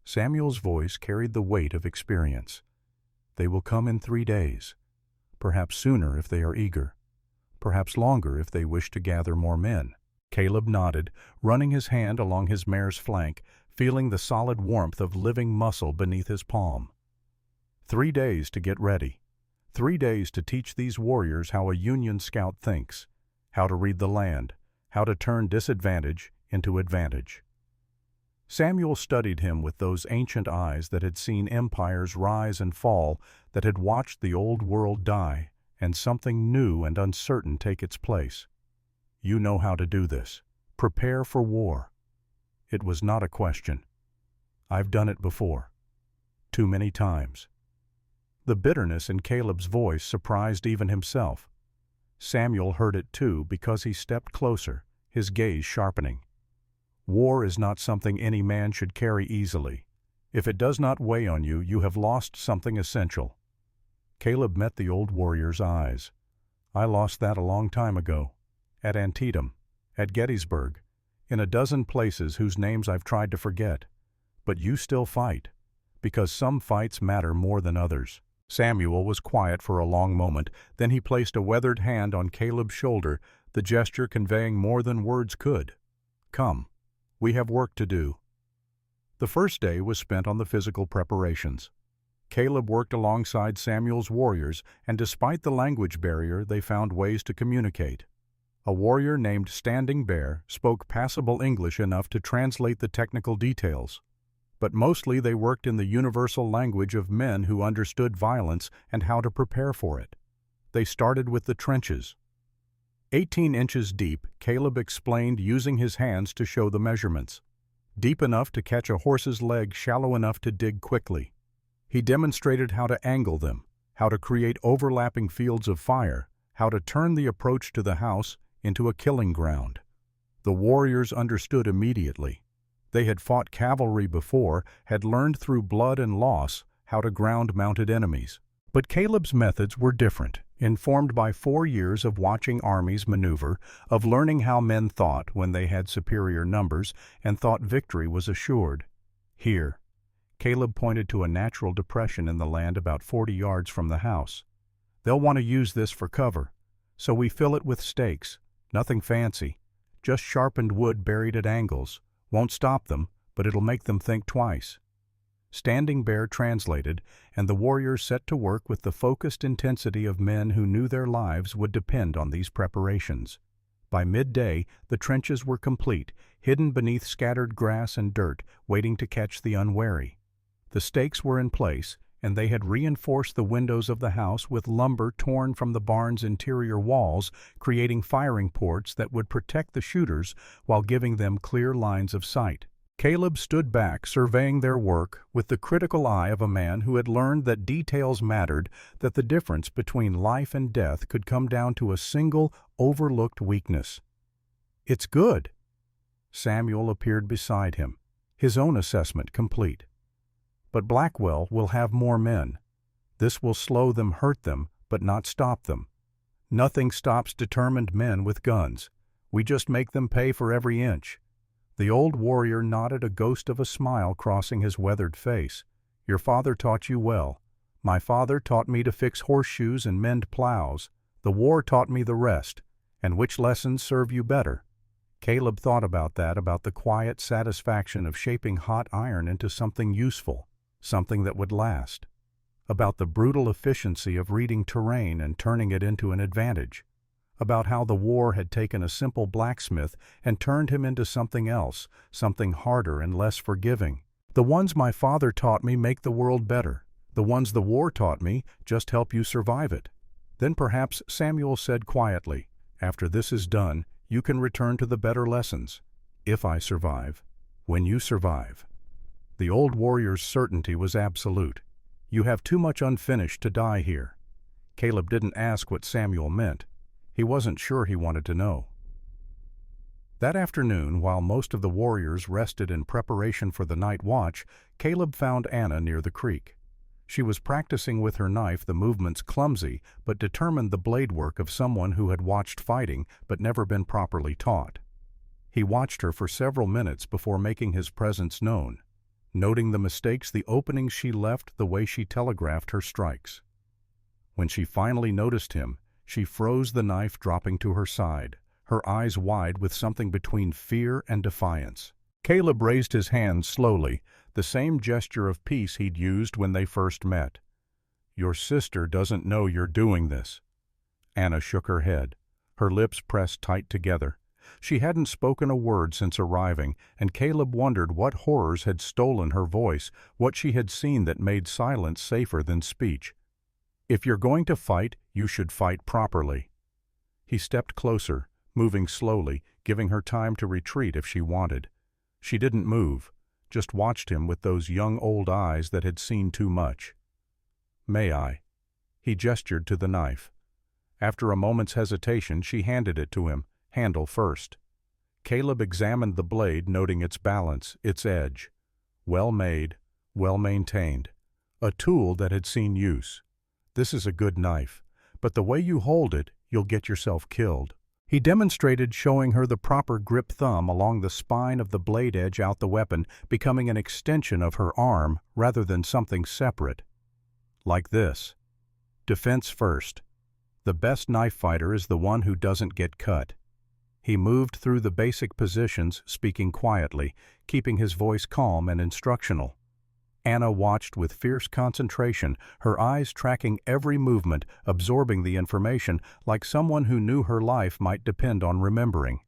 Samuel's voice carried the weight of experience. They will come in 3 days. Perhaps sooner if they are eager. Perhaps longer if they wish to gather more men. Caleb nodded, running his hand along his mare's flank, feeling the solid warmth of living muscle beneath his palm. 3 days to get ready. 3 days to teach these warriors how a Union scout thinks, how to read the land, how to turn disadvantage into advantage. Samuel studied him with those ancient eyes that had seen empires rise and fall, that had watched the old world die, and something new and uncertain take its place. You know how to do this. Prepare for war. It was not a question. I've done it before. Too many times. The bitterness in Caleb's voice surprised even himself. Samuel heard it too because he stepped closer, his gaze sharpening. War is not something any man should carry easily. If it does not weigh on you, you have lost something essential. Caleb met the old warrior's eyes. I lost that a long time ago. At Antietam, at Gettysburg, in a dozen places whose names I've tried to forget. But you still fight, because some fights matter more than others. Samuel was quiet for a long moment, then he placed a weathered hand on Caleb's shoulder, the gesture conveying more than words could. Come, we have work to do. The first day was spent on the physical preparations. Caleb worked alongside Samuel's warriors, and despite the language barrier, they found ways to communicate. A warrior named Standing Bear spoke passable English enough to translate the technical details. But mostly they worked in the universal language of men who understood violence and how to prepare for it. They started with the trenches. 18 inches deep, Caleb explained using his hands to show the measurements. Deep enough to catch a horse's leg, shallow enough to dig quickly. He demonstrated how to angle them, how to create overlapping fields of fire, how to turn the approach to the house into a killing ground. The warriors understood immediately. They had fought cavalry before, had learned through blood and loss how to ground mounted enemies. But Caleb's methods were different, informed by 4 years of watching armies maneuver, of learning how men thought when they had superior numbers and thought victory was assured. Here, Caleb pointed to a natural depression in the land about 40 yards from the house. They'll want to use this for cover, so we fill it with stakes, nothing fancy, just sharpened wood buried at angles. Won't stop them, but it'll make them think twice. Standing Bear translated, and the warriors set to work with the focused intensity of men who knew their lives would depend on these preparations. By midday, the trenches were complete, hidden beneath scattered grass and dirt, waiting to catch the unwary. The stakes were in place, and they had reinforced the windows of the house with lumber torn from the barn's interior walls, creating firing ports that would protect the shooters while giving them clear lines of sight. Caleb stood back, surveying their work with the critical eye of a man who had learned that details mattered, that the difference between life and death could come down to a single, overlooked weakness. "It's good." Samuel appeared beside him, his own assessment complete. "But Blackwell will have more men. This will slow them, hurt them, but not stop them. Nothing stops determined men with guns. We just make them pay for every inch." The old warrior nodded, a ghost of a smile crossing his weathered face. "Your father taught you well. My father taught me to fix horseshoes and mend plows. The war taught me the rest. And which lessons serve you better?" Caleb thought about that, about the quiet satisfaction of shaping hot iron into something useful, something that would last. About the brutal efficiency of reading terrain and turning it into an advantage. About how the war had taken a simple blacksmith and turned him into something else, something harder and less forgiving. "The ones my father taught me make the world better. The ones the war taught me just help you survive it." Then perhaps Samuel said quietly, "After this is done, you can return to the better lessons. If I survive. When you survive." The old warrior's certainty was absolute. "You have too much unfinished to die here." Caleb didn't ask what Samuel meant. He wasn't sure he wanted to know. That afternoon, while most of the warriors rested in preparation for the night watch, Caleb found Anna near the creek. She was practicing with her knife, the movements clumsy, but determined the blade work of someone who had watched fighting but never been properly taught. He watched her for several minutes before making his presence known, noting the mistakes, the openings she left, the way she telegraphed her strikes. When she finally noticed him, she froze the knife, dropping to her side, her eyes wide with something between fear and defiance. Caleb raised his hand slowly, the same gesture of peace he'd used when they first met. "Your sister doesn't know you're doing this." Anna shook her head, her lips pressed tight together. She hadn't spoken a word since arriving, and Caleb wondered what horrors had stolen her voice, what she had seen that made silence safer than speech. "If you're going to fight, you should fight properly." He stepped closer, moving slowly, giving her time to retreat if she wanted. She didn't move, just watched him with those young old eyes that had seen too much. "May I?" He gestured to the knife. After a moment's hesitation, she handed it to him, handle first. Caleb examined the blade, noting its balance, its edge. Well made, well maintained. A tool that had seen use. This is a good knife, but the way you hold it, you'll get yourself killed. He demonstrated, showing her the proper grip thumb along the spine of the blade edge out the weapon, becoming an extension of her arm rather than something separate. Like this. Defense first. The best knife fighter is the one who doesn't get cut. He moved through the basic positions, speaking quietly, keeping his voice calm and instructional. Anna watched with fierce concentration, her eyes tracking every movement, absorbing the information like someone who knew her life might depend on remembering.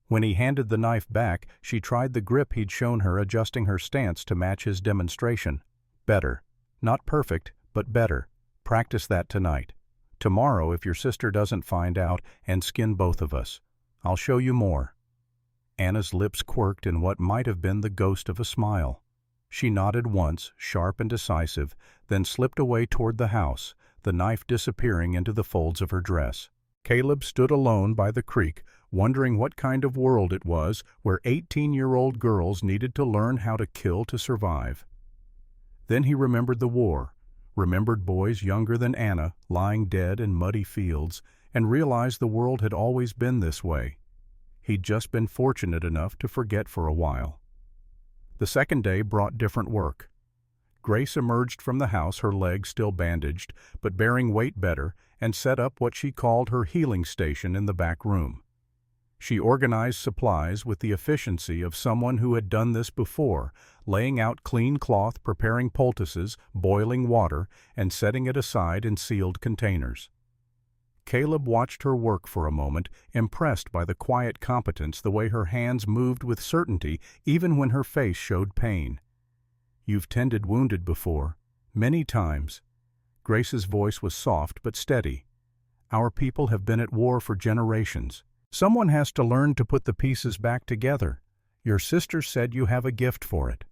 When he handed the knife back, she tried the grip he'd shown her, adjusting her stance to match his demonstration. Better. Not perfect, but better. Practice that tonight. Tomorrow, if your sister doesn't find out, and skin both of us. I'll show you more. Anna's lips quirked in what might have been the ghost of a smile. She nodded once, sharp and decisive, then slipped away toward the house, the knife disappearing into the folds of her dress. Caleb stood alone by the creek, wondering what kind of world it was where 18-year-old girls needed to learn how to kill to survive. Then he remembered the war, remembered boys younger than Anna lying dead in muddy fields, and realized the world had always been this way. He'd just been fortunate enough to forget for a while. The second day brought different work. Grace emerged from the house, her legs still bandaged, but bearing weight better, and set up what she called her healing station in the back room. She organized supplies with the efficiency of someone who had done this before, laying out clean cloth, preparing poultices, boiling water, and setting it aside in sealed containers. Caleb watched her work for a moment, impressed by the quiet competence, the way her hands moved with certainty even when her face showed pain. You've tended wounded before, many times. Grace's voice was soft but steady. Our people have been at war for generations. Someone has to learn to put the pieces back together. Your sister said you have a gift for it.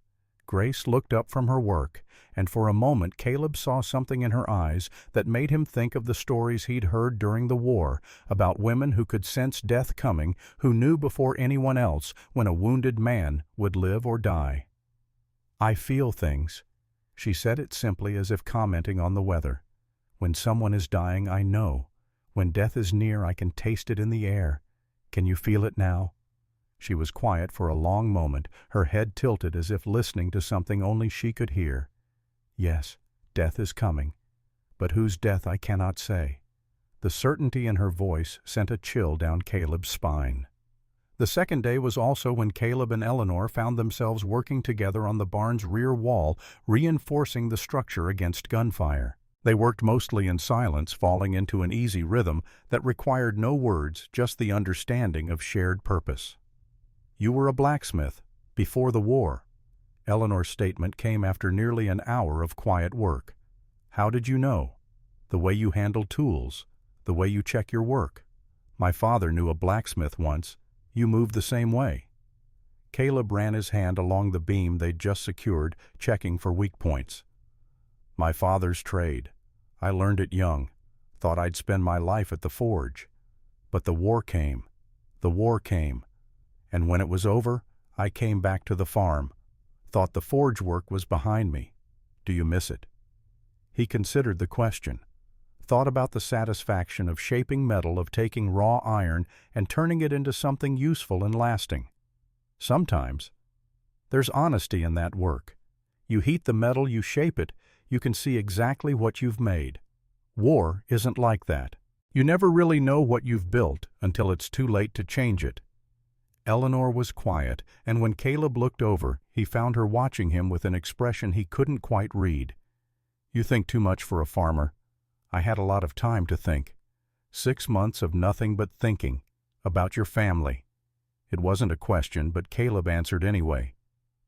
Grace looked up from her work, and for a moment Caleb saw something in her eyes that made him think of the stories he'd heard during the war about women who could sense death coming, who knew before anyone else when a wounded man would live or die. I feel things. She said it simply, as if commenting on the weather. When someone is dying, I know. When death is near, I can taste it in the air. Can you feel it now? She was quiet for a long moment, her head tilted as if listening to something only she could hear. Yes, death is coming. But whose death I cannot say. The certainty in her voice sent a chill down Caleb's spine. The second day was also when Caleb and Eleanor found themselves working together on the barn's rear wall, reinforcing the structure against gunfire. They worked mostly in silence, falling into an easy rhythm that required no words, just the understanding of shared purpose. You were a blacksmith, before the war. Eleanor's statement came after nearly an hour of quiet work. How did you know? The way you handle tools, the way you check your work. My father knew a blacksmith once. You moved the same way. Caleb ran his hand along the beam they'd just secured, checking for weak points. My father's trade. I learned it young. Thought I'd spend my life at the forge. But the war came. The war came. And when it was over, I came back to the farm. Thought the forge work was behind me. Do you miss it? He considered the question. Thought about the satisfaction of shaping metal, of taking raw iron and turning it into something useful and lasting. Sometimes. There's honesty in that work. You heat the metal, you shape it, you can see exactly what you've made. War isn't like that. You never really know what you've built until it's too late to change it. Eleanor was quiet, and when Caleb looked over, he found her watching him with an expression he couldn't quite read. You think too much for a farmer. I had a lot of time to think. 6 months of nothing but thinking, about your family. It wasn't a question, but Caleb answered anyway.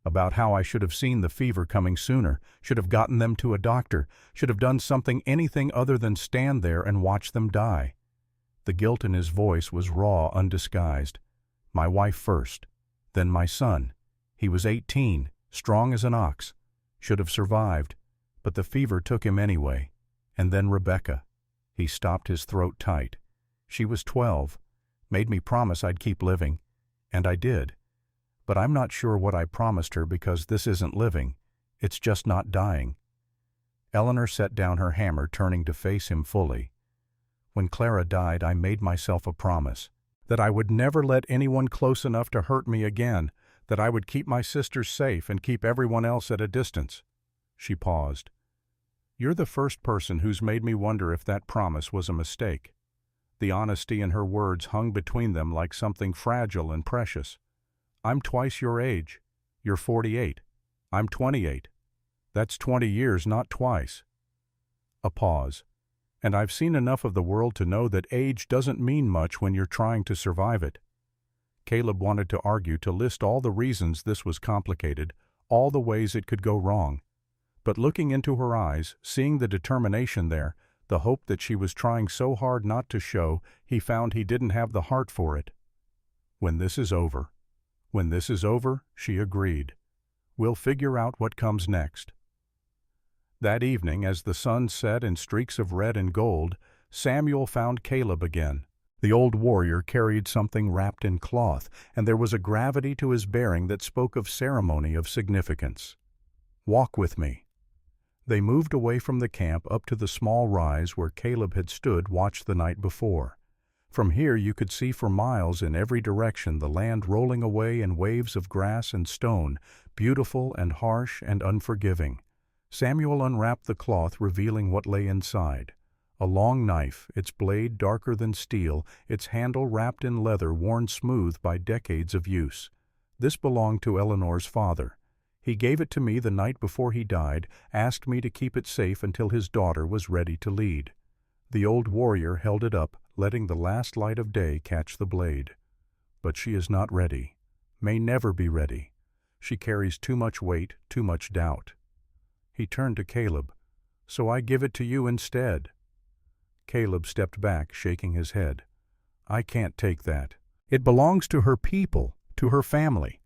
About how I should have seen the fever coming sooner, should have gotten them to a doctor, should have done anything other than stand there and watch them die. The guilt in his voice was raw, undisguised. My wife first, then my son. He was 18, strong as an ox. Should have survived, but the fever took him anyway. And then Rebecca. He stopped, his throat tight. She was 12, made me promise I'd keep living, and I did. But I'm not sure what I promised her because this isn't living, it's just not dying. Eleanor set down her hammer, turning to face him fully. When Clara died, I made myself a promise that I would never let anyone close enough to hurt me again, that I would keep my sisters safe and keep everyone else at a distance. She paused. You're the first person who's made me wonder if that promise was a mistake. The honesty in her words hung between them like something fragile and precious. I'm twice your age. You're 48. I'm 28. That's 20 years, not twice. A pause. And I've seen enough of the world to know that age doesn't mean much when you're trying to survive it. Caleb wanted to argue, to list all the reasons this was complicated, all the ways it could go wrong. But looking into her eyes, seeing the determination there, the hope that she was trying so hard not to show, he found he didn't have the heart for it. When this is over, she agreed. We'll figure out what comes next. That evening, as the sun set in streaks of red and gold, Samuel found Caleb again. The old warrior carried something wrapped in cloth, and there was a gravity to his bearing that spoke of ceremony, of significance. Walk with me. They moved away from the camp up to the small rise where Caleb had stood watch the night before. From here you could see for miles in every direction the land rolling away in waves of grass and stone, beautiful and harsh and unforgiving. Samuel unwrapped the cloth, revealing what lay inside. A long knife, its blade darker than steel, its handle wrapped in leather worn smooth by decades of use. This belonged to Eleanor's father. He gave it to me the night before he died, asked me to keep it safe until his daughter was ready to lead. The old warrior held it up, letting the last light of day catch the blade. But she is not ready, may never be ready. She carries too much weight, too much doubt. He turned to Caleb. So I give it to you instead. Caleb stepped back, shaking his head. I can't take that. It belongs to her people, to her family.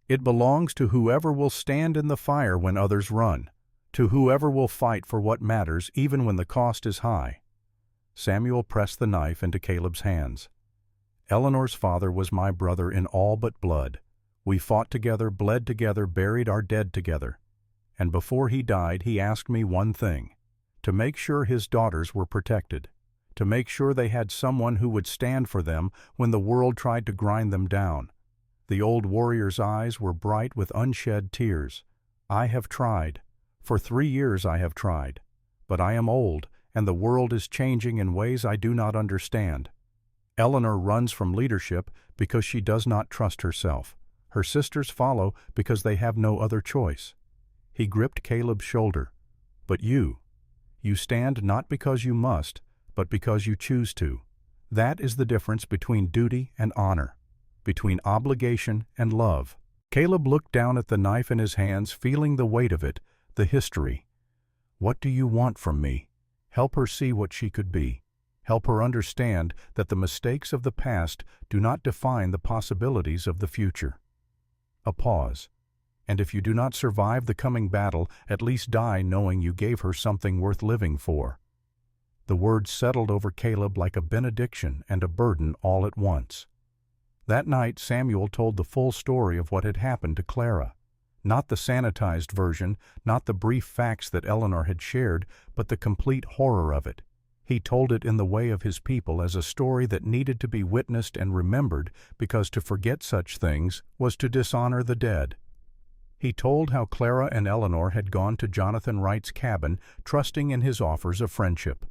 It belongs to whoever will stand in the fire when others run, to whoever will fight for what matters even when the cost is high. Samuel pressed the knife into Caleb's hands. Eleanor's father was my brother in all but blood. We fought together, bled together, buried our dead together. And before he died, he asked me one thing: to make sure his daughters were protected, to make sure they had someone who would stand for them when the world tried to grind them down. The old warrior's eyes were bright with unshed tears. I have tried. For 3 years I have tried. But I am old, and the world is changing in ways I do not understand. Eleanor runs from leadership because she does not trust herself. Her sisters follow because they have no other choice. He gripped Caleb's shoulder. But you stand not because you must, but because you choose to. That is the difference between duty and honor, between obligation and love. Caleb looked down at the knife in his hands, feeling the weight of it, the history. What do you want from me? Help her see what she could be. Help her understand that the mistakes of the past do not define the possibilities of the future. A pause. And if you do not survive the coming battle, at least die knowing you gave her something worth living for. The words settled over Caleb like a benediction and a burden all at once. That night Samuel told the full story of what had happened to Clara. Not the sanitized version, not the brief facts that Eleanor had shared, but the complete horror of it. He told it in the way of his people as a story that needed to be witnessed and remembered, because to forget such things was to dishonor the dead. He told how Clara and Eleanor had gone to Jonathan Wright's cabin, trusting in his offers of friendship.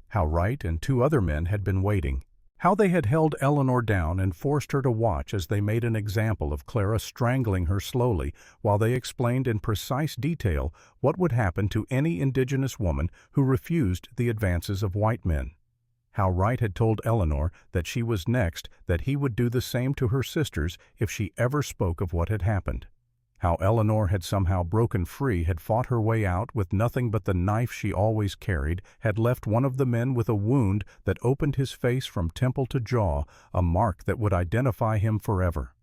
How Wright and 2 other men had been waiting. How they had held Eleanor down and forced her to watch as they made an example of Clara, strangling her slowly, while they explained in precise detail what would happen to any indigenous woman who refused the advances of white men. How Wright had told Eleanor that she was next, that he would do the same to her sisters if she ever spoke of what had happened. How Eleanor had somehow broken free, had fought her way out with nothing but the knife she always carried, had left one of the men with a wound that opened his face from temple to jaw, a mark that would identify him forever.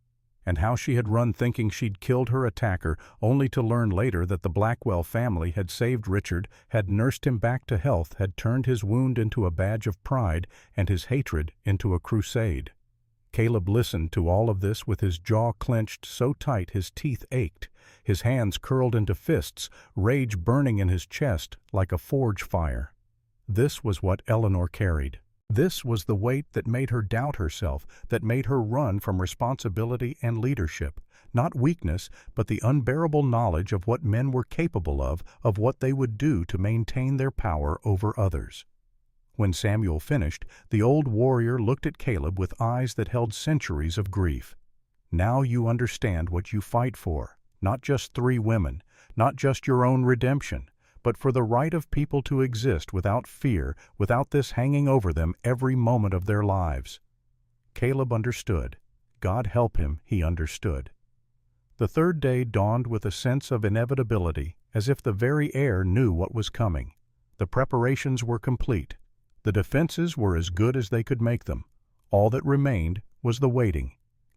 and how she had run thinking she'd killed her attacker, only to learn later that the Blackwell family had saved Richard, had nursed him back to health, had turned his wound into a badge of pride and his hatred into a crusade. Caleb listened to all of this with his jaw clenched so tight his teeth ached, his hands curled into fists, rage burning in his chest like a forge fire. This was what Eleanor carried. This was the weight that made her doubt herself, that made her run from responsibility and leadership. Not weakness, but the unbearable knowledge of what men were capable of what they would do to maintain their power over others. When Samuel finished, the old warrior looked at Caleb with eyes that held centuries of grief. Now you understand what you fight for, not just 3 women, not just your own redemption, but for the right of people to exist without fear, without this hanging over them every moment of their lives. Caleb understood. God help him, he understood. The 3rd day dawned with a sense of inevitability, as if the very air knew what was coming. The preparations were complete. The defenses were as good as they could make them. All that remained was the waiting.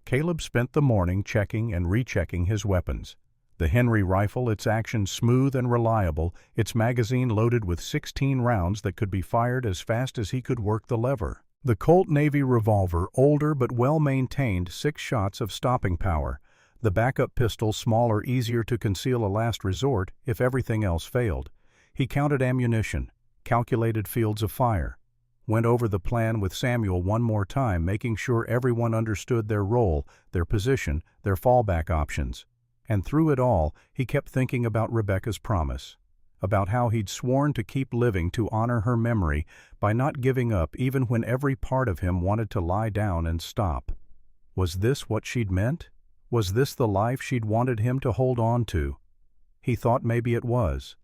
Caleb spent the morning checking and rechecking his weapons. The Henry rifle, its action smooth and reliable, its magazine loaded with 16 rounds that could be fired as fast as he could work the lever. The Colt Navy revolver, older but well-maintained, 6 shots of stopping power. The backup pistol, smaller, easier to conceal a last resort if everything else failed. He counted ammunition, calculated fields of fire, went over the plan with Samuel one more time, making sure everyone understood their role, their position, their fallback options. And through it all, he kept thinking about Rebecca's promise, about how he'd sworn to keep living to honor her memory by not giving up even when every part of him wanted to lie down and stop. Was this what she'd meant? Was this the life she'd wanted him to hold on to? He thought maybe it was,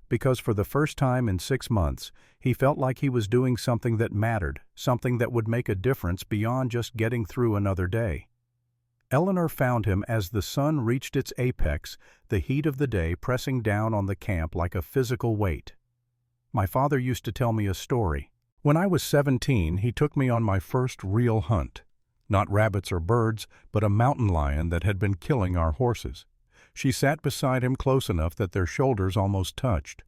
because for the first time in 6 months, he felt like he was doing something that mattered, something that would make a difference beyond just getting through another day. Eleanor found him as the sun reached its apex, the heat of the day pressing down on the camp like a physical weight. My father used to tell me a story. When I was 17, he took me on my first real hunt. Not rabbits or birds, but a mountain lion that had been killing our horses. She sat beside him close enough that their shoulders almost touched.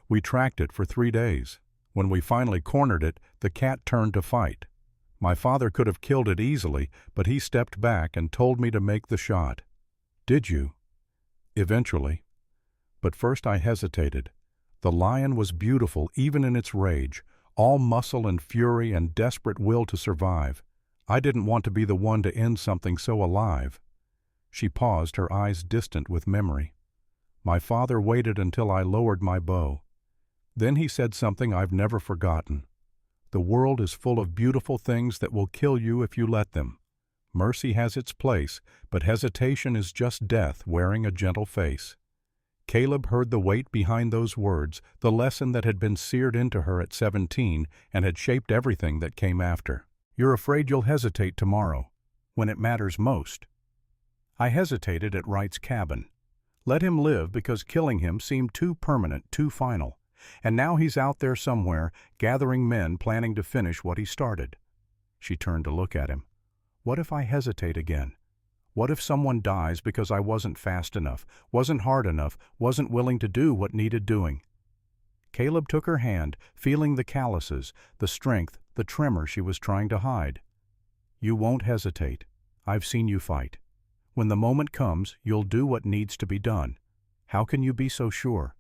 We tracked it for 3 days. When we finally cornered it, the cat turned to fight. My father could have killed it easily, but he stepped back and told me to make the shot. Did you? Eventually. But first I hesitated. The lion was beautiful even in its rage, all muscle and fury and desperate will to survive. I didn't want to be the one to end something so alive. She paused, her eyes distant with memory. My father waited until I lowered my bow. Then he said something I've never forgotten. The world is full of beautiful things that will kill you if you let them. Mercy has its place, but hesitation is just death wearing a gentle face. Caleb heard the weight behind those words, the lesson that had been seared into her at 17 and had shaped everything that came after. You're afraid you'll hesitate tomorrow, when it matters most. I hesitated at Wright's cabin. Let him live because killing him seemed too permanent, too final. And now he's out there somewhere, gathering men planning to finish what he started. She turned to look at him. What if I hesitate again? What if someone dies because I wasn't fast enough, wasn't hard enough, wasn't willing to do what needed doing? Caleb took her hand, feeling the calluses, the strength, the tremor she was trying to hide. You won't hesitate. I've seen you fight. When the moment comes, you'll do what needs to be done. How can you be so sure?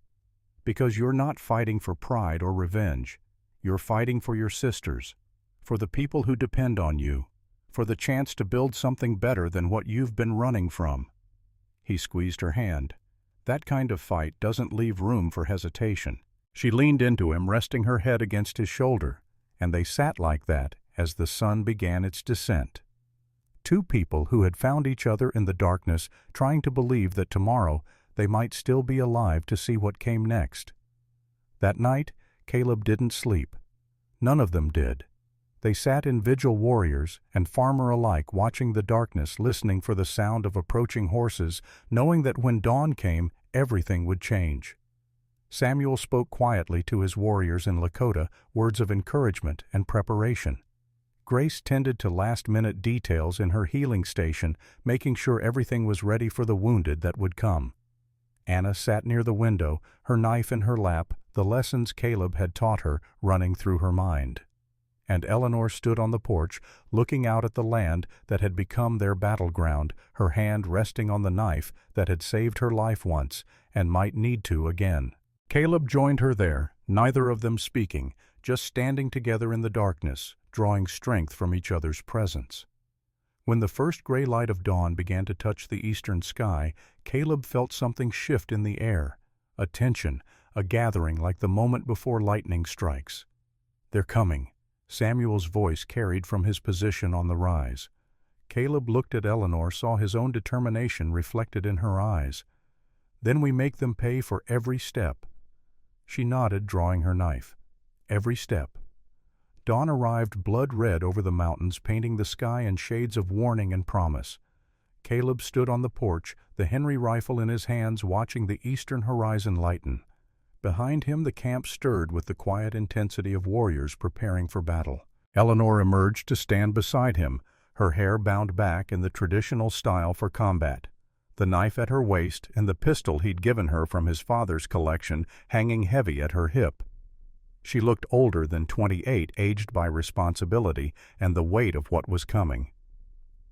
Because you're not fighting for pride or revenge. You're fighting for your sisters, for the people who depend on you, for the chance to build something better than what you've been running from. He squeezed her hand. That kind of fight doesn't leave room for hesitation. She leaned into him, resting her head against his shoulder, and they sat like that as the sun began its descent. Two people who had found each other in the darkness, trying to believe that tomorrow they might still be alive to see what came next. That night, Caleb didn't sleep. None of them did. They sat in vigil, warriors and farmer alike, watching the darkness, listening for the sound of approaching horses, knowing that when dawn came, everything would change. Samuel spoke quietly to his warriors in Lakota, words of encouragement and preparation. Grace tended to last-minute details in her healing station, making sure everything was ready for the wounded that would come. Anna sat near the window, her knife in her lap, the lessons Caleb had taught her running through her mind. And Eleanor stood on the porch, looking out at the land that had become their battleground, her hand resting on the knife that had saved her life once and might need to again. Caleb joined her there, neither of them speaking, just standing together in the darkness, drawing strength from each other's presence. When the first gray light of dawn began to touch the eastern sky, Caleb felt something shift in the air, a tension, a gathering like the moment before lightning strikes. "They're coming," Samuel's voice carried from his position on the rise. Caleb looked at Eleanor, saw his own determination reflected in her eyes. "Then we make them pay for every step." She nodded, drawing her knife. "Every step." Dawn arrived blood-red over the mountains, painting the sky in shades of warning and promise. Caleb stood on the porch, the Henry rifle in his hands, watching the eastern horizon lighten. Behind him the camp stirred with the quiet intensity of warriors preparing for battle. Eleanor emerged to stand beside him, her hair bound back in the traditional style for combat, the knife at her waist and the pistol he'd given her from his father's collection hanging heavy at her hip. She looked older than 28, aged by responsibility and the weight of what was coming.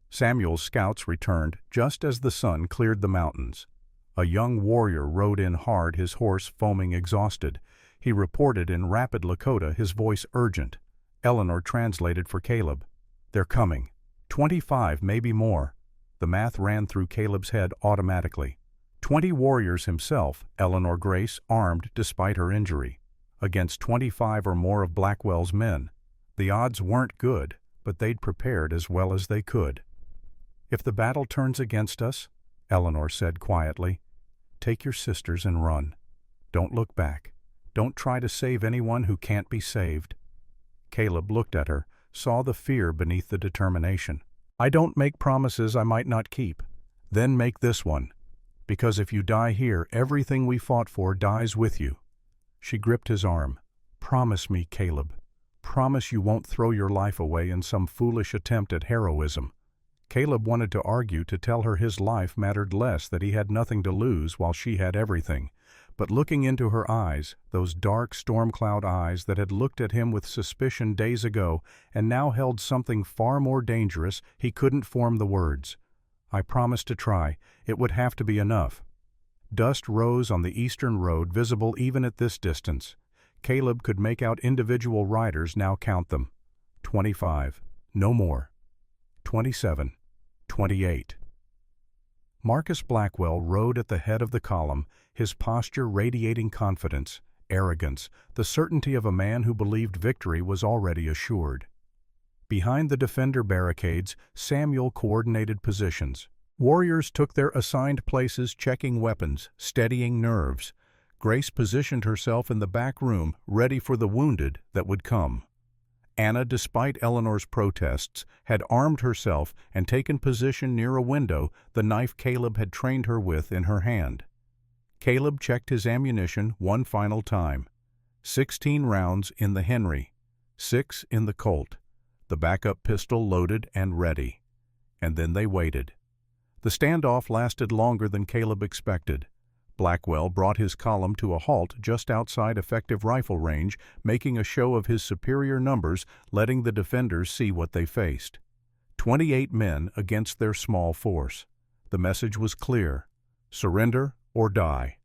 Samuel's scouts returned just as the sun cleared the mountains. A young warrior rode in hard, his horse foaming exhausted. He reported in rapid Lakota, his voice urgent. Eleanor translated for Caleb. "They're coming. 25, maybe more." The math ran through Caleb's head automatically. 20 warriors himself, Eleanor Grace, armed despite her injury, against 25 or more of Blackwell's men. The odds weren't good, but they'd prepared as well as they could. "If the battle turns against us," Eleanor said quietly, "take your sisters and run. Don't look back. Don't try to save anyone who can't be saved." Caleb looked at her, saw the fear beneath the determination. "I don't make promises I might not keep. Then make this one. Because if you die here, everything we fought for dies with you." She gripped his arm. "Promise me, Caleb. Promise you won't throw your life away in some foolish attempt at heroism." Caleb wanted to argue, to tell her his life mattered less, that he had nothing to lose while she had everything. But looking into her eyes, those dark storm cloud eyes that had looked at him with suspicion days ago and now held something far more dangerous, he couldn't form the words. "I promised to try. It would have to be enough." Dust rose on the eastern road, visible even at this distance. Caleb could make out individual riders, now count them. 25. No more. 27. 28. Marcus Blackwell rode at the head of the column, his posture radiating confidence, arrogance, the certainty of a man who believed victory was already assured. Behind the defender barricades, Samuel coordinated positions. Warriors took their assigned places, checking weapons, steadying nerves. Grace positioned herself in the back room, ready for the wounded that would come. Anna, despite Eleanor's protests, had armed herself and taken position near a window, the knife Caleb had trained her with in her hand. Caleb checked his ammunition one final time. 16 rounds in the Henry, 6 in the Colt, the backup pistol loaded and ready. And then they waited. The standoff lasted longer than Caleb expected. Blackwell brought his column to a halt just outside effective rifle range, making a show of his superior numbers, letting the defenders see what they faced. 28 men against their small force. The message was clear: surrender or die.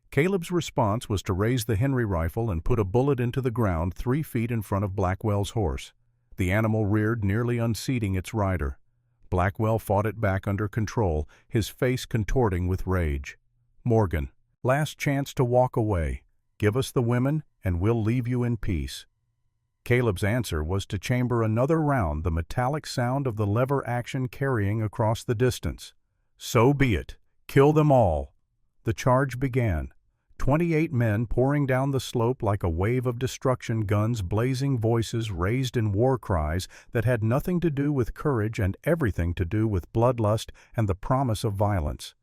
Caleb's response was to raise the Henry rifle and put a bullet into the ground 3 feet in front of Blackwell's horse. The animal reared, nearly unseating its rider. Blackwell fought it back under control, his face contorting with rage. "Morgan, last chance to walk away. Give us the women, and we'll leave you in peace." Caleb's answer was to chamber another round, the metallic sound of the lever action carrying across the distance. "So be it. Kill them all." The charge began. 28 men pouring down the slope like a wave of destruction, guns blazing, voices raised in war cries that had nothing to do with courage and everything to do with bloodlust and the promise of violence.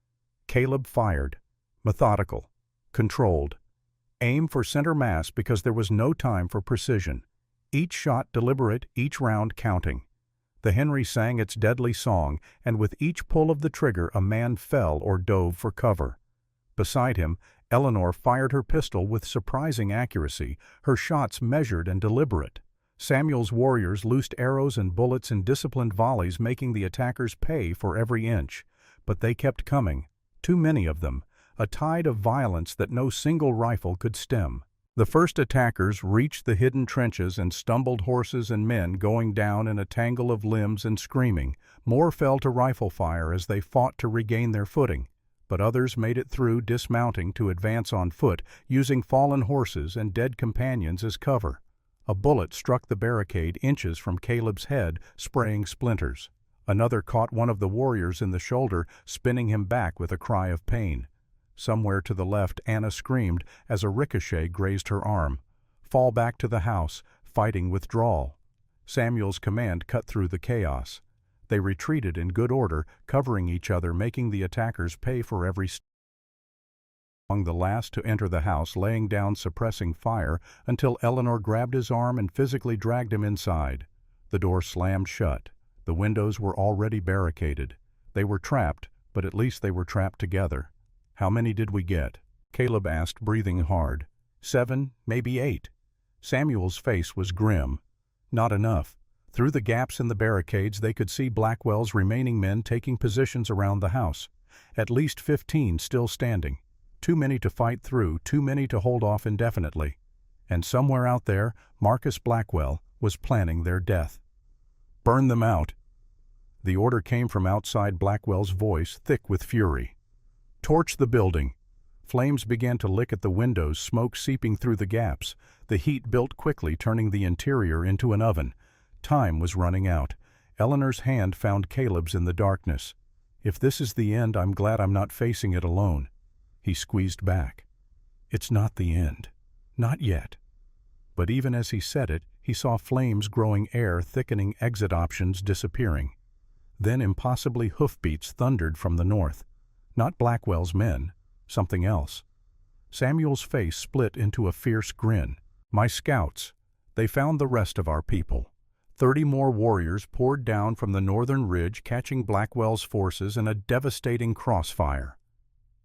Caleb fired. Methodical. Controlled. Aim for center mass because there was no time for precision. each shot deliberate, each round counting. The Henry sang its deadly song, and with each pull of the trigger a man fell or dove for cover. Beside him, Eleanor fired her pistol with surprising accuracy, her shots measured and deliberate. Samuel's warriors loosed arrows and bullets in disciplined volleys, making the attackers pay for every inch. But they kept coming, too many of them, a tide of violence that no single rifle could stem. The first attackers reached the hidden trenches and stumbled, horses and men going down in a tangle of limbs and screaming. More fell to rifle fire as they fought to regain their footing, but others made it through, dismounting to advance on foot, using fallen horses and dead companions as cover. A bullet struck the barricade inches from Caleb's head, spraying splinters. Another caught one of the warriors in the shoulder, spinning him back with a cry of pain. Somewhere to the left, Anna screamed as a ricochet grazed her arm. "Fall back to the house, fighting withdrawal." Samuel's command cut through the chaos. They retreated in good order, covering each other, making the attackers pay for every step. Among the last to enter the house, laying down suppressing fire until Eleanor grabbed his arm and physically dragged him inside. The door slammed shut. The windows were already barricaded. They were trapped, but at least they were trapped together. "How many did we get?" Caleb asked, breathing hard. 7, maybe 8. Samuel's face was grim. Not enough. Through the gaps in the barricades they could see Blackwell's remaining men taking positions around the house. At least 15 still standing. Too many to fight through, too many to hold off indefinitely. And somewhere out there, Marcus Blackwell was planning their death. "Burn them out." The order came from outside, Blackwell's voice thick with fury. "Torch the building." Flames began to lick at the windows, smoke seeping through the gaps. The heat built quickly, turning the interior into an oven. Time was running out. Eleanor's hand found Caleb's in the darkness. "If this is the end, I'm glad I'm not facing it alone." He squeezed back. "It's not the end. Not yet." But even as he said it, he saw flames growing, air thickening, exit options disappearing. Then impossibly hoofbeats thundered from the north. Not Blackwell's men, something else. Samuel's face split into a fierce grin. "My scouts. They found the rest of our people." 30 more warriors poured down from the northern ridge, catching Blackwell's forces in a devastating crossfire.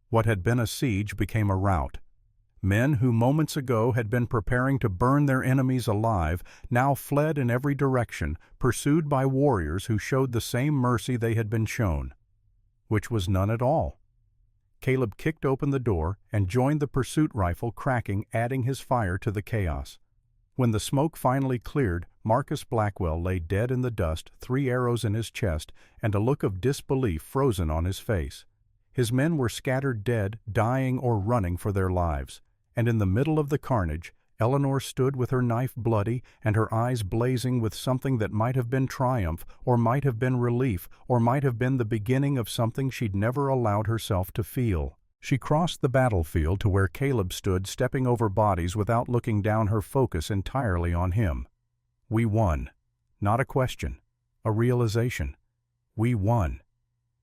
What had been a siege became a rout. Men who moments ago had been preparing to burn their enemies alive now fled in every direction, pursued by warriors who showed the same mercy they had been shown, which was none at all. Caleb kicked open the door and joined the pursuit rifle, cracking, adding his fire to the chaos. When the smoke finally cleared, Marcus Blackwell lay dead in the dust, 3 arrows in his chest, and a look of disbelief frozen on his face. His men were scattered dead, dying or running for their lives. And in the middle of the carnage, Eleanor stood with her knife bloody and her eyes blazing with something that might have been triumph, or might have been relief, or might have been the beginning of something she'd never allowed herself to feel. She crossed the battlefield to where Caleb stood, stepping over bodies without looking down, her focus entirely on him. We won. Not a question. A realization. We won.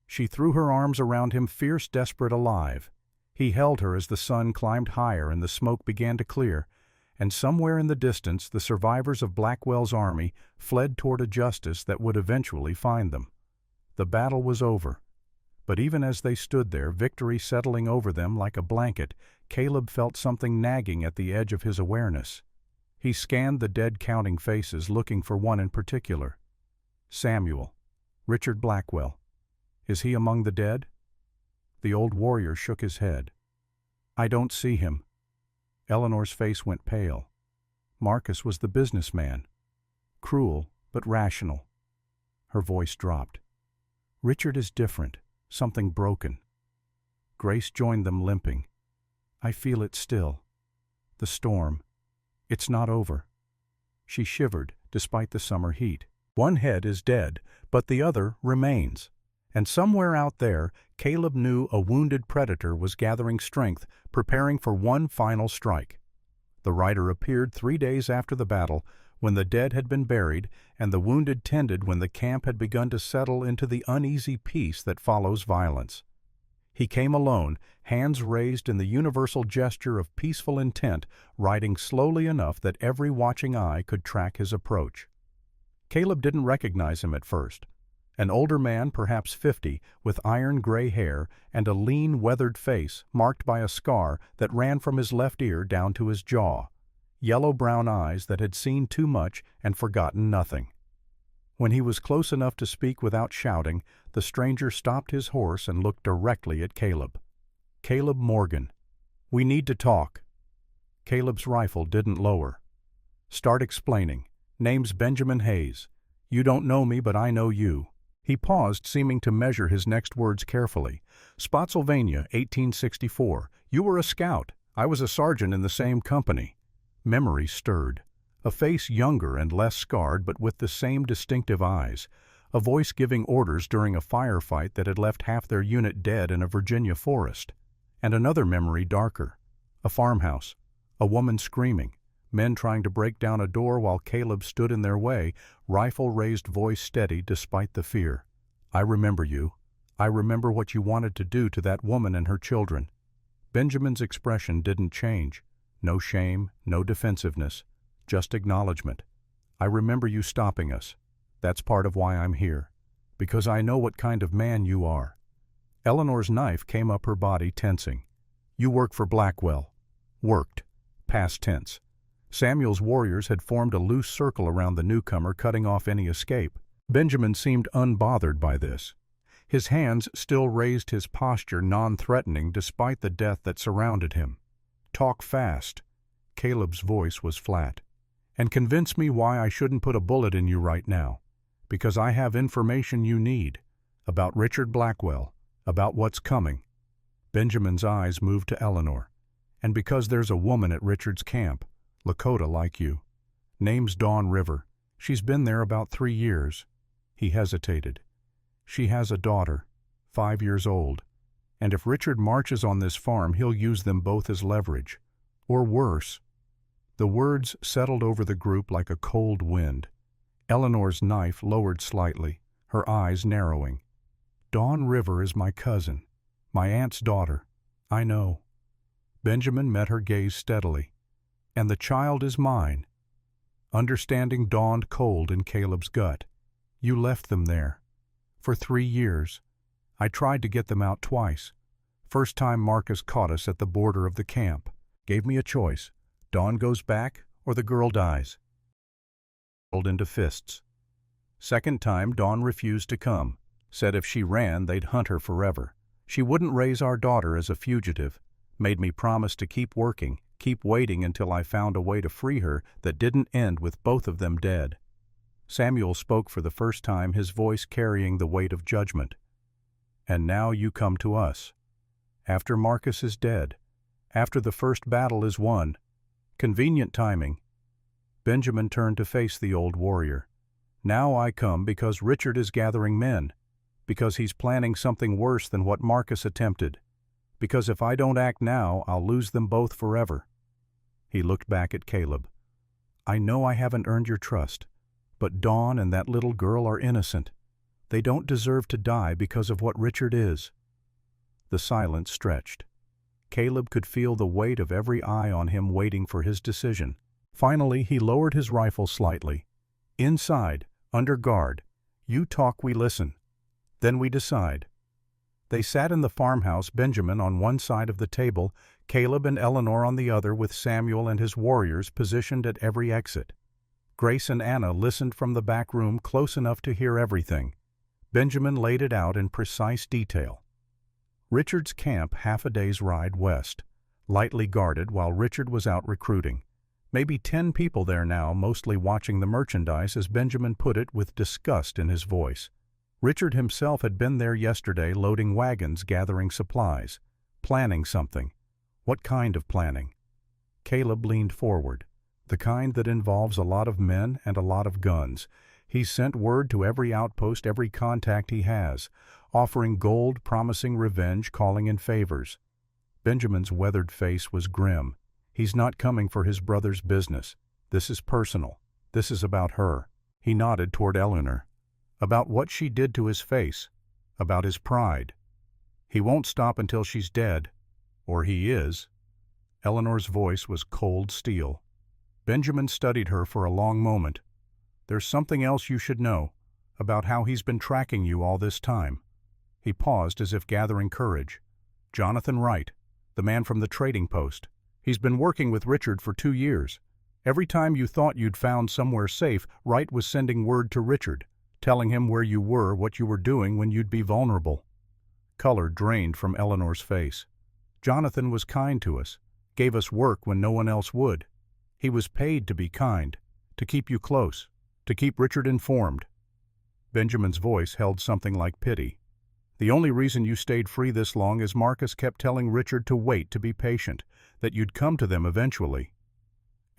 She threw her arms around him, fierce, desperate, alive. He held her as the sun climbed higher and the smoke began to clear, and somewhere in the distance the survivors of Blackwell's army fled toward a justice that would eventually find them. The battle was over. But even as they stood there, victory settling over them like a blanket, Caleb felt something nagging at the edge of his awareness. He scanned the dead, counting faces, looking for one in particular. Samuel. Richard Blackwell. Is he among the dead? The old warrior shook his head. "I don't see him." Eleanor's face went pale. Marcus was the businessman. Cruel, but rational. Her voice dropped. "Richard is different. Something broken." Grace joined them, limping. "I feel it still. The storm. It's not over." She shivered, despite the summer heat. One head is dead, but the other remains. And somewhere out there, Caleb knew a wounded predator was gathering strength, preparing for one final strike. The rider appeared 3 days after the battle, when the dead had been buried and the wounded tended, when the camp had begun to settle into the uneasy peace that follows violence. He came alone, hands raised in the universal gesture of peaceful intent, riding slowly enough that every watching eye could track his approach. Caleb didn't recognize him at first. An older man, perhaps 50, with iron gray hair and a lean, weathered face marked by a scar that ran from his left ear down to his jaw, yellow-brown eyes that had seen too much and forgotten nothing. When he was close enough to speak without shouting, the stranger stopped his horse and looked directly at Caleb. "Caleb Morgan, we need to talk." Caleb's rifle didn't lower. "Start explaining. Name's Benjamin Hayes. You don't know me, but I know you." He paused, seeming to measure his next words carefully. "Spotsylvania, 1864. You were a scout. I was a sergeant in the same company." Memory stirred. A face younger and less scarred, but with the same distinctive eyes. A voice giving orders during a firefight that had left half their unit dead in a Virginia forest. And another memory darker. A farmhouse. A woman screaming. Men trying to break down a door while Caleb stood in their way, rifle-raised voice steady despite the fear. "I remember you. I remember what you wanted to do to that woman and her children." Benjamin's expression didn't change. No shame, no defensiveness, just acknowledgement. "I remember you stopping us. That's part of why I'm here. Because I know what kind of man you are." Eleanor's knife came up her body, tensing. "You work for Blackwell." Worked. Past tense. Samuel's warriors had formed a loose circle around the newcomer, cutting off any escape. Benjamin seemed unbothered by this. His hands still raised, his posture non-threatening despite the death that surrounded him. "Talk fast." Caleb's voice was flat. "And convince me why I shouldn't put a bullet in you right now. Because I have information you need. About Richard Blackwell. About what's coming." Benjamin's eyes moved to Eleanor. "And because there's a woman at Richard's camp. Lakota like you. Name's Dawn River. She's been there about 3 years. He hesitated. "She has a daughter, 5 years old. And if Richard marches on this farm, he'll use them both as leverage. Or worse." The words settled over the group like a cold wind. Eleanor's knife lowered slightly, her eyes narrowing. "Dawn River is my cousin, my aunt's daughter. I know." Benjamin met her gaze steadily. "And the child is mine." Understanding dawned cold in Caleb's gut. "You left them there. For 3 years. I tried to get them out twice. First time Marcus caught us at the border of the camp. Gave me a choice. Dawn goes back or the girl dies." Rolled into fists. Second time Dawn refused to come. Said if she ran, they'd hunt her forever. She wouldn't raise our daughter as a fugitive. Made me promise to keep working. Keep waiting until I found a way to free her that didn't end with both of them dead. Samuel spoke for the first time, his voice carrying the weight of judgment. "And now you come to us. After Marcus is dead. After the first battle is won. Convenient timing." Benjamin turned to face the old warrior. "Now I come because Richard is gathering men. Because he's planning something worse than what Marcus attempted. Because if I don't act now, I'll lose them both forever." He looked back at Caleb. "I know I haven't earned your trust, but Dawn and that little girl are innocent. They don't deserve to die because of what Richard is." The silence stretched. Caleb could feel the weight of every eye on him waiting for his decision. Finally, he lowered his rifle slightly. "Inside, under guard. You talk, we listen. Then we decide." They sat in the farmhouse, Benjamin on one side of the table, Caleb and Eleanor on the other, with Samuel and his warriors positioned at every exit. Grace and Anna listened from the back room, close enough to hear everything. Benjamin laid it out in precise detail. Richard's camp, half a day's ride west, lightly guarded while Richard was out recruiting. Maybe 10 people there now, mostly watching the merchandise, as Benjamin put it with disgust in his voice. Richard himself had been there yesterday, loading wagons, gathering supplies, planning something. What kind of planning? Caleb leaned forward. The kind that involves a lot of men and a lot of guns. He's sent word to every outpost, every contact he has, offering gold, promising revenge, calling in favors. Benjamin's weathered face was grim. He's not coming for his brother's business. This is personal. This is about her. He nodded toward Eleanor. About what she did to his face. About his pride. He won't stop until she's dead. Or he is." Eleanor's voice was cold steel. Benjamin studied her for a long moment. "There's something else you should know, about how he's been tracking you all this time." He paused as if gathering courage. "Jonathan Wright, the man from the trading post. He's been working with Richard for 2 years. Every time you thought you'd found somewhere safe, Wright was sending word to Richard, telling him where you were, what you were doing when you'd be vulnerable." Color drained from Eleanor's face. "Jonathan was kind to us, gave us work when no one else would. He was paid to be kind, to keep you close, to keep Richard informed." Benjamin's voice held something like pity. "The only reason you stayed free this long is Marcus kept telling Richard to wait, to be patient, that you'd come to them eventually."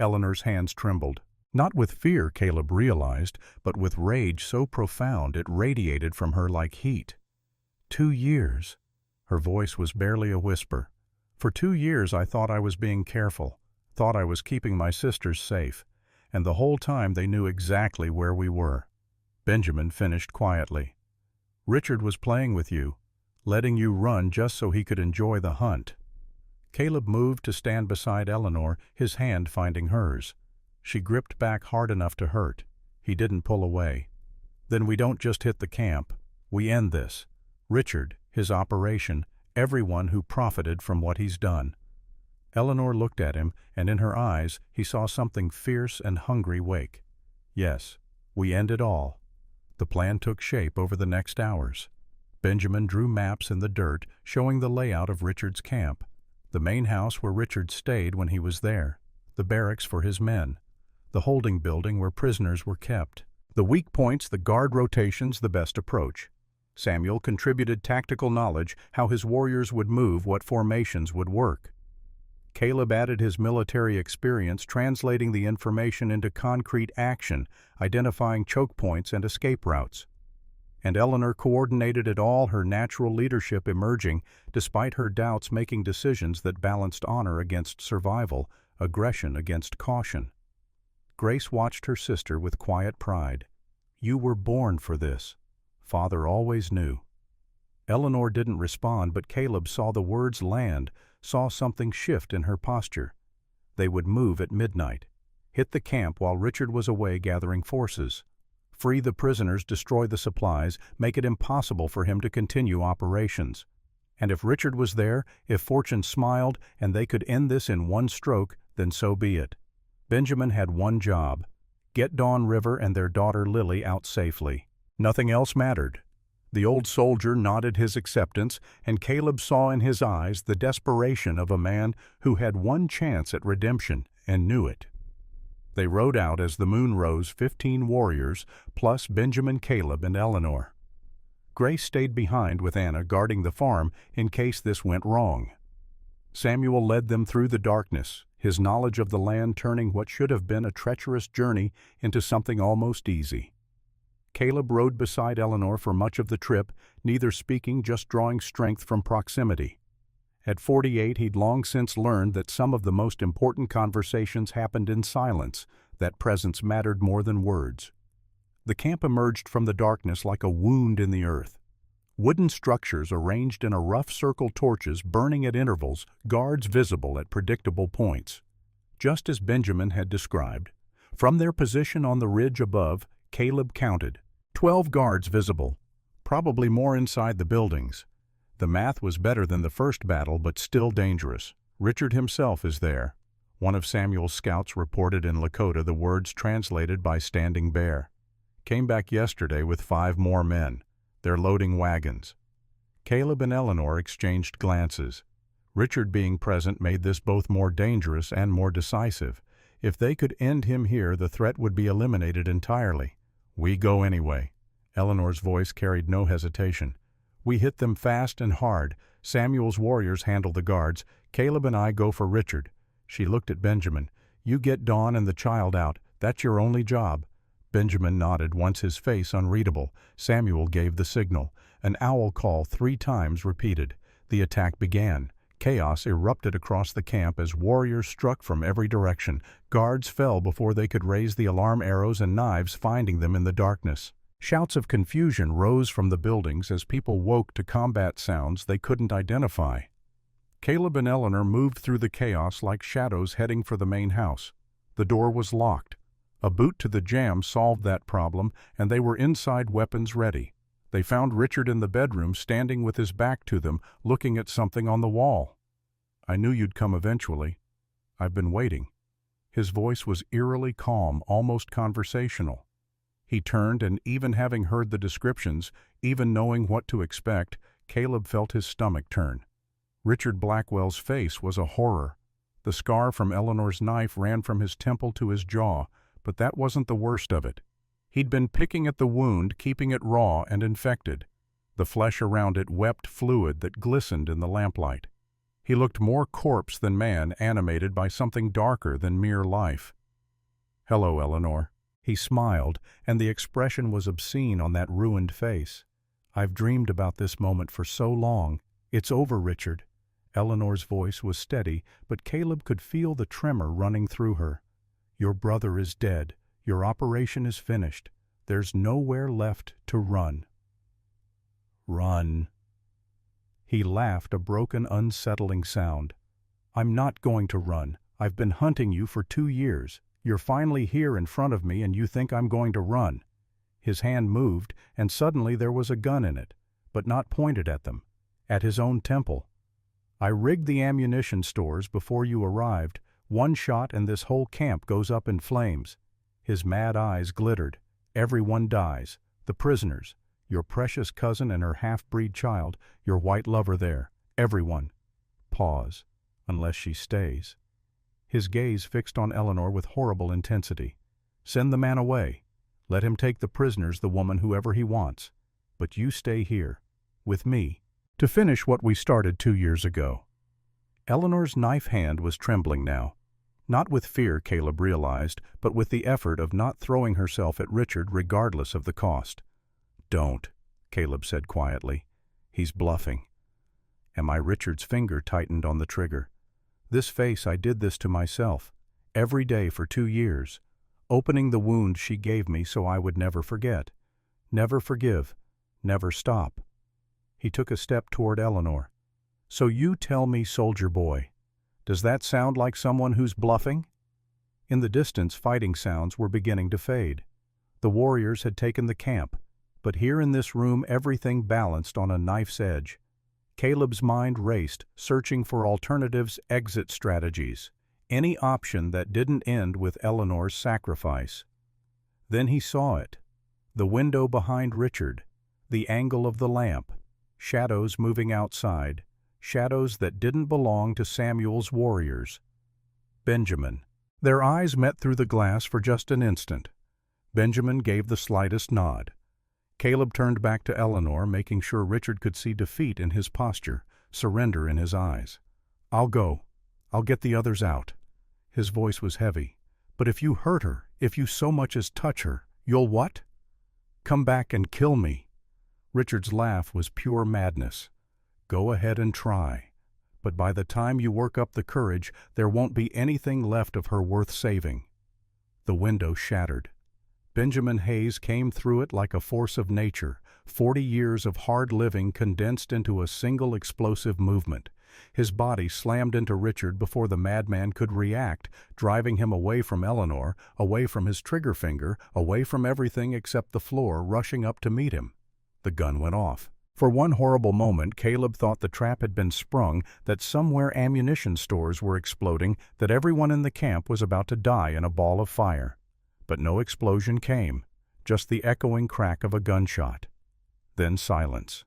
Eleanor's hands trembled. Not with fear, Caleb realized, but with rage so profound it radiated from her like heat. 2 years. Her voice was barely a whisper. "For 2 years I thought I was being careful, thought I was keeping my sisters safe, and the whole time they knew exactly where we were." Benjamin finished quietly. "Richard was playing with you, letting you run just so he could enjoy the hunt." Caleb moved to stand beside Eleanor, his hand finding hers. She gripped back hard enough to hurt. He didn't pull away. "Then we don't just hit the camp. We end this. Richard, his operation, everyone who profited from what he's done." Eleanor looked at him, and in her eyes he saw something fierce and hungry wake. "Yes, we end it all." The plan took shape over the next hours. Benjamin drew maps in the dirt showing the layout of Richard's camp. The main house where Richard stayed when he was there, the barracks for his men, the holding building where prisoners were kept, the weak points, the guard rotations, the best approach. Samuel contributed tactical knowledge, how his warriors would move, what formations would work. Caleb added his military experience, translating the information into concrete action, identifying choke points and escape routes. And Eleanor coordinated it all, her natural leadership emerging, despite her doubts, making decisions that balanced honor against survival, aggression against caution. Grace watched her sister with quiet pride. "You were born for this. Father always knew." Eleanor didn't respond, but Caleb saw the words land, saw something shift in her posture. They would move at midnight, hit the camp while Richard was away gathering forces. Free the prisoners, destroy the supplies, make it impossible for him to continue operations. And if Richard was there, if fortune smiled, and they could end this in one stroke, then so be it. Benjamin had one job: get Dawn River and their daughter Lily out safely. Nothing else mattered. The old soldier nodded his acceptance, and Caleb saw in his eyes the desperation of a man who had one chance at redemption and knew it. They rode out as the moon rose, 15 warriors, plus Benjamin, Caleb, and Eleanor. Grace stayed behind with Anna, guarding the farm in case this went wrong. Samuel led them through the darkness, his knowledge of the land turning what should have been a treacherous journey into something almost easy. Caleb rode beside Eleanor for much of the trip, neither speaking, just drawing strength from proximity. At 48, he'd long since learned that some of the most important conversations happened in silence, that presence mattered more than words. The camp emerged from the darkness like a wound in the earth. Wooden structures arranged in a rough circle, torches burning at intervals, guards visible at predictable points. Just as Benjamin had described, from their position on the ridge above, Caleb counted 12 guards visible, probably more inside the buildings. The math was better than the first battle, but still dangerous. Richard himself is there. One of Samuel's scouts reported in Lakota, the words translated by Standing Bear. Came back yesterday with 5 more men. They're loading wagons. Caleb and Eleanor exchanged glances. Richard being present made this both more dangerous and more decisive. If they could end him here, the threat would be eliminated entirely. "We go anyway." Eleanor's voice carried no hesitation. "We hit them fast and hard. Samuel's warriors handle the guards. Caleb and I go for Richard." She looked at Benjamin. "You get Dawn and the child out. That's your only job." Benjamin nodded, once his face unreadable. Samuel gave the signal. An owl call 3 times repeated. The attack began. Chaos erupted across the camp as warriors struck from every direction. Guards fell before they could raise the alarm arrows and knives, finding them in the darkness. Shouts of confusion rose from the buildings as people woke to combat sounds they couldn't identify. Caleb and Eleanor moved through the chaos like shadows heading for the main house. The door was locked. A boot to the jamb solved that problem, and they were inside, weapons ready. They found Richard in the bedroom, standing with his back to them, looking at something on the wall. "I knew you'd come eventually. I've been waiting." His voice was eerily calm, almost conversational. He turned, and even having heard the descriptions, even knowing what to expect, Caleb felt his stomach turn. Richard Blackwell's face was a horror. The scar from Eleanor's knife ran from his temple to his jaw, but that wasn't the worst of it. He'd been picking at the wound, keeping it raw and infected. The flesh around it wept fluid that glistened in the lamplight. He looked more corpse than man, animated by something darker than mere life. "Hello, Eleanor." He smiled, and the expression was obscene on that ruined face. "I've dreamed about this moment for so long. It's over, Richard." Eleanor's voice was steady, but Caleb could feel the tremor running through her. "Your brother is dead. Your operation is finished. There's nowhere left to run." "Run." He laughed, a broken, unsettling sound. "I'm not going to run. I've been hunting you for 2 years. You're finally here in front of me, and you think I'm going to run." His hand moved, and suddenly there was a gun in it, but not pointed at them, at his own temple. "I rigged the ammunition stores before you arrived. One shot and this whole camp goes up in flames." His mad eyes glittered. "Everyone dies. The prisoners, your precious cousin and her half-breed child, your white lover there. Everyone." Pause. "Unless she stays." His gaze fixed on Eleanor with horrible intensity. "Send the man away. Let him take the prisoners, the woman, whoever he wants. But you stay here, with me, to finish what we started 2 years ago." Eleanor's knife hand was trembling now. Not with fear, Caleb realized, but with the effort of not throwing herself at Richard regardless of the cost. "Don't," Caleb said quietly. "He's bluffing." "Am I?" Richard's finger tightened on the trigger. "This face, I did this to myself. Every day for 2 years. Opening the wound she gave me so I would never forget. Never forgive. Never stop." He took a step toward Eleanor. "So you tell me, soldier boy, does that sound like someone who's bluffing?" In the distance, fighting sounds were beginning to fade. The warriors had taken the camp, but here in this room everything balanced on a knife's edge. Caleb's mind raced, searching for alternatives, exit strategies, any option that didn't end with Eleanor's sacrifice. Then he saw it. The window behind Richard, the angle of the lamp, shadows moving outside, shadows that didn't belong to Samuel's warriors. Benjamin. Their eyes met through the glass for just an instant. Benjamin gave the slightest nod. Caleb turned back to Eleanor, making sure Richard could see defeat in his posture, surrender in his eyes. "I'll go. I'll get the others out." His voice was heavy. "But if you hurt her, if you so much as touch her, you'll what?" "Come back and kill me." Richard's laugh was pure madness. "Go ahead and try. But by the time you work up the courage, there won't be anything left of her worth saving." The window shattered. Benjamin Hayes came through it like a force of nature, 40 years of hard living condensed into a single explosive movement. His body slammed into Richard before the madman could react, driving him away from Eleanor, away from his trigger finger, away from everything except the floor, rushing up to meet him. The gun went off. For one horrible moment, Caleb thought the trap had been sprung, that somewhere ammunition stores were exploding, that everyone in the camp was about to die in a ball of fire. But no explosion came, just the echoing crack of a gunshot. Then silence.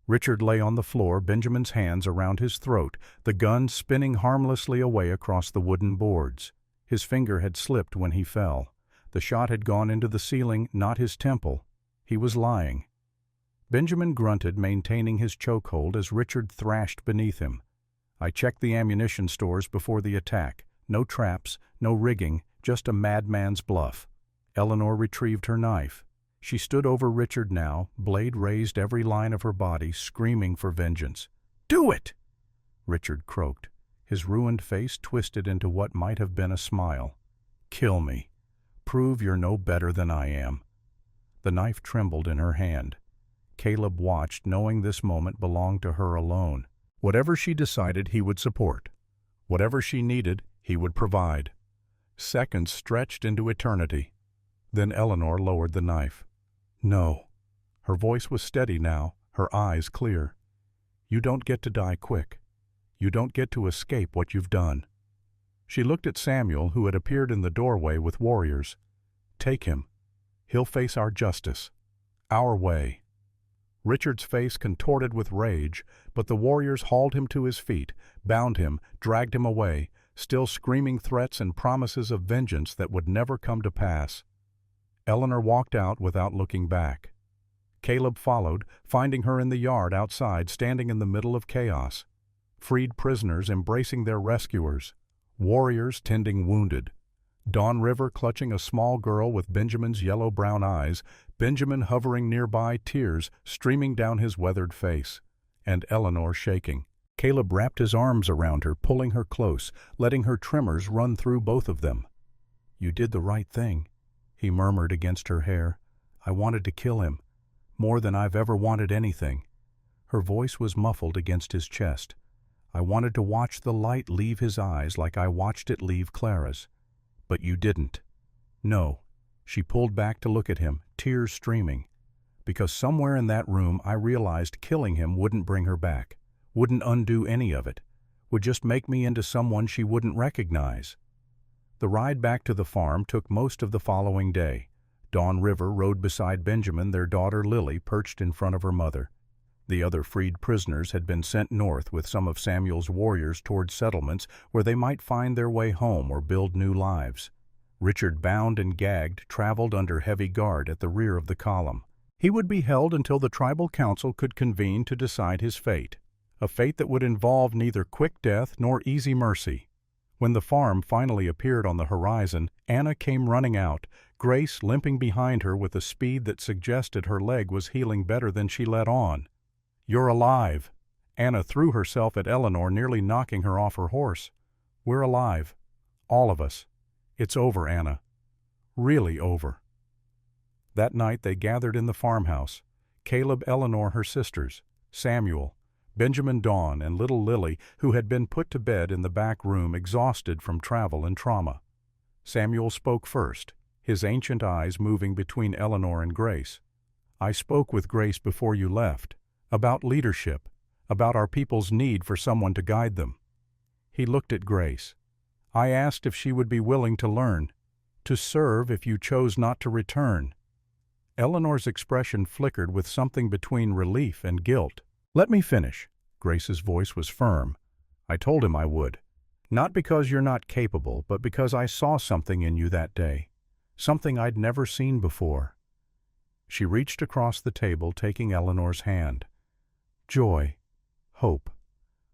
Richard lay on the floor, Benjamin's hands around his throat, the gun spinning harmlessly away across the wooden boards. His finger had slipped when he fell. The shot had gone into the ceiling, not his temple. He was lying. Benjamin grunted, maintaining his chokehold as Richard thrashed beneath him. "I checked the ammunition stores before the attack. No traps, no rigging, just a madman's bluff." Eleanor retrieved her knife. She stood over Richard now, blade raised every line of her body, screaming for vengeance. "Do it!" Richard croaked. His ruined face twisted into what might have been a smile. "Kill me. Prove you're no better than I am." The knife trembled in her hand. Caleb watched, knowing this moment belonged to her alone. Whatever she decided, he would support. Whatever she needed, he would provide. Seconds stretched into eternity. Then Eleanor lowered the knife. "No." Her voice was steady now, her eyes clear. "You don't get to die quick. You don't get to escape what you've done." She looked at Samuel, who had appeared in the doorway with warriors. "Take him. He'll face our justice. Our way." Richard's face contorted with rage, but the warriors hauled him to his feet, bound him, dragged him away, still screaming threats and promises of vengeance that would never come to pass. Eleanor walked out without looking back. Caleb followed, finding her in the yard outside, standing in the middle of chaos. Freed prisoners embracing their rescuers. Warriors tending wounded. Dawn River clutching a small girl with Benjamin's yellow-brown eyes, Benjamin hovering nearby, tears streaming down his weathered face, and Eleanor shaking. Caleb wrapped his arms around her, pulling her close, letting her tremors run through both of them. "You did the right thing," he murmured against her hair. "I wanted to kill him, more than I've ever wanted anything." Her voice was muffled against his chest. "I wanted to watch the light leave his eyes like I watched it leave Clara's. But you didn't." "No." She pulled back to look at him, tears streaming. "Because somewhere in that room I realized killing him wouldn't bring her back, wouldn't undo any of it, would just make me into someone she wouldn't recognize." The ride back to the farm took most of the following day. Dawn River rode beside Benjamin, their daughter Lily perched in front of her mother. The other freed prisoners had been sent north with some of Samuel's warriors toward settlements where they might find their way home or build new lives. Richard, bound and gagged, traveled under heavy guard at the rear of the column. He would be held until the tribal council could convene to decide his fate, a fate that would involve neither quick death nor easy mercy. When the farm finally appeared on the horizon, Anna came running out, Grace limping behind her with a speed that suggested her leg was healing better than she let on. "You're alive!" Anna threw herself at Eleanor, nearly knocking her off her horse. "We're alive. All of us. It's over, Anna. Really over." That night they gathered in the farmhouse. Caleb, Eleanor, her sisters, Samuel, Benjamin, Dawn, and little Lily, who had been put to bed in the back room exhausted from travel and trauma. Samuel spoke first, his ancient eyes moving between Eleanor and Grace. "I spoke with Grace before you left, about leadership, about our people's need for someone to guide them." He looked at Grace. "I asked if she would be willing to learn, to serve if you chose not to return." Eleanor's expression flickered with something between relief and guilt. "Let me finish." Grace's voice was firm. "I told him I would. Not because you're not capable, but because I saw something in you that day. Something I'd never seen before." She reached across the table, taking Eleanor's hand. Joy. Hope.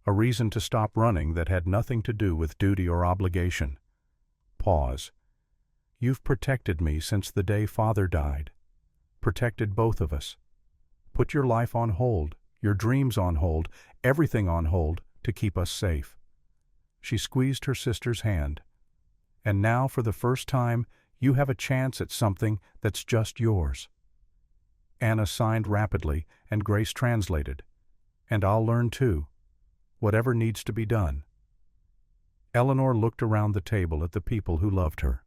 A reason to stop running that had nothing to do with duty or obligation. Pause. "You've protected me since the day Father died. Protected both of us. Put your life on hold, your dreams on hold, everything on hold to keep us safe." She squeezed her sister's hand. "And now, for the first time, you have a chance at something that's just yours." Anna signed rapidly, and Grace translated. "And I'll learn too. Whatever needs to be done." Eleanor looked around the table at the people who loved her.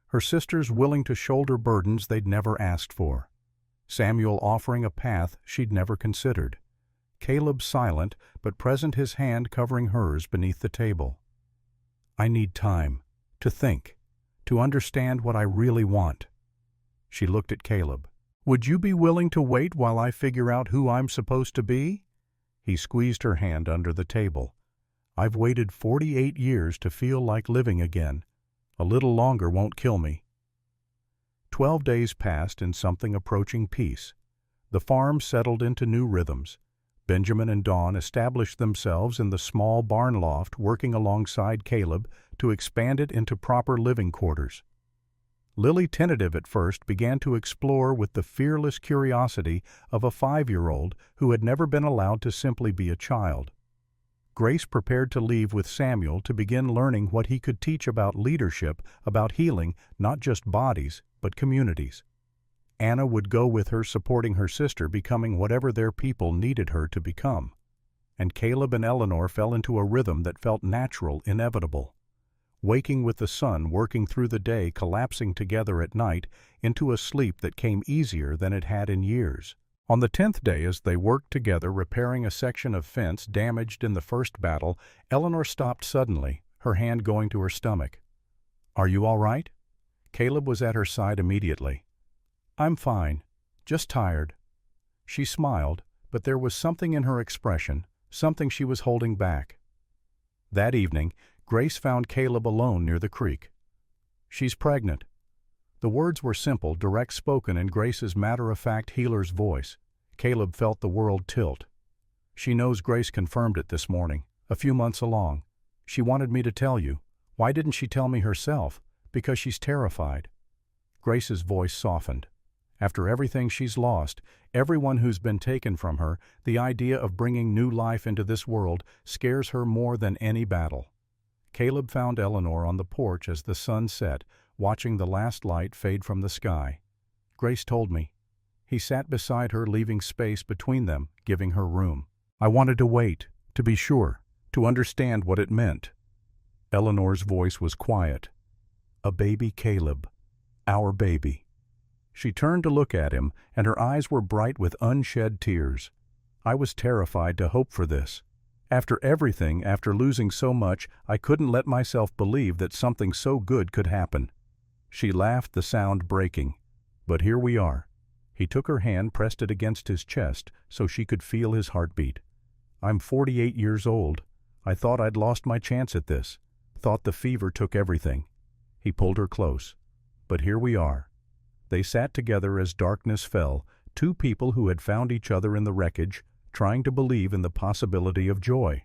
Her sisters willing to shoulder burdens they'd never asked for. Samuel offering a path she'd never considered. Caleb silent, but present, his hand covering hers beneath the table. "I need time, to think, to understand what I really want." She looked at Caleb. "Would you be willing to wait while I figure out who I'm supposed to be?" He squeezed her hand under the table. "I've waited 48 years to feel like living again. A little longer won't kill me." 12 days passed in something approaching peace. The farm settled into new rhythms. Benjamin and Dawn established themselves in the small barn loft, working alongside Caleb to expand it into proper living quarters. Lily, tentative at first, began to explore with the fearless curiosity of a 5-year-old who had never been allowed to simply be a child. Grace prepared to leave with Samuel to begin learning what he could teach about leadership, about healing, not just bodies, but communities. Anna would go with her, supporting her sister, becoming whatever their people needed her to become. And Caleb and Eleanor fell into a rhythm that felt natural, inevitable. Waking with the sun, working through the day, collapsing together at night into a sleep that came easier than it had in years. On the 10th day, as they worked together repairing a section of fence damaged in the first battle, Eleanor stopped suddenly, her hand going to her stomach. "Are you all right?" Caleb was at her side immediately. "I'm fine, just tired." She smiled, but there was something in her expression, something she was holding back. That evening, Grace found Caleb alone near the creek. "She's pregnant." The words were simple, direct, spoken in Grace's matter-of-fact healer's voice. Caleb felt the world tilt. "She knows. Grace confirmed it this morning, a few months along. She wanted me to tell you. Why didn't she tell me herself? Because she's terrified." Grace's voice softened. After everything she's lost, everyone who's been taken from her, the idea of bringing new life into this world scares her more than any battle. Caleb found Eleanor on the porch as the sun set, watching the last light fade from the sky. "Grace told me." He sat beside her, leaving space between them, giving her room. "I wanted to wait, to be sure, to understand what it meant." Eleanor's voice was quiet. "A baby, Caleb. Our baby." She turned to look at him, and her eyes were bright with unshed tears. "I was terrified to hope for this. After everything, after losing so much, I couldn't let myself believe that something so good could happen." She laughed, the sound breaking. "But here we are." He took her hand, pressed it against his chest so she could feel his heartbeat. "I'm 48 years old. I thought I'd lost my chance at this. Thought the fever took everything." He pulled her close. "But here we are." They sat together as darkness fell, two people who had found each other in the wreckage, trying to believe in the possibility of joy.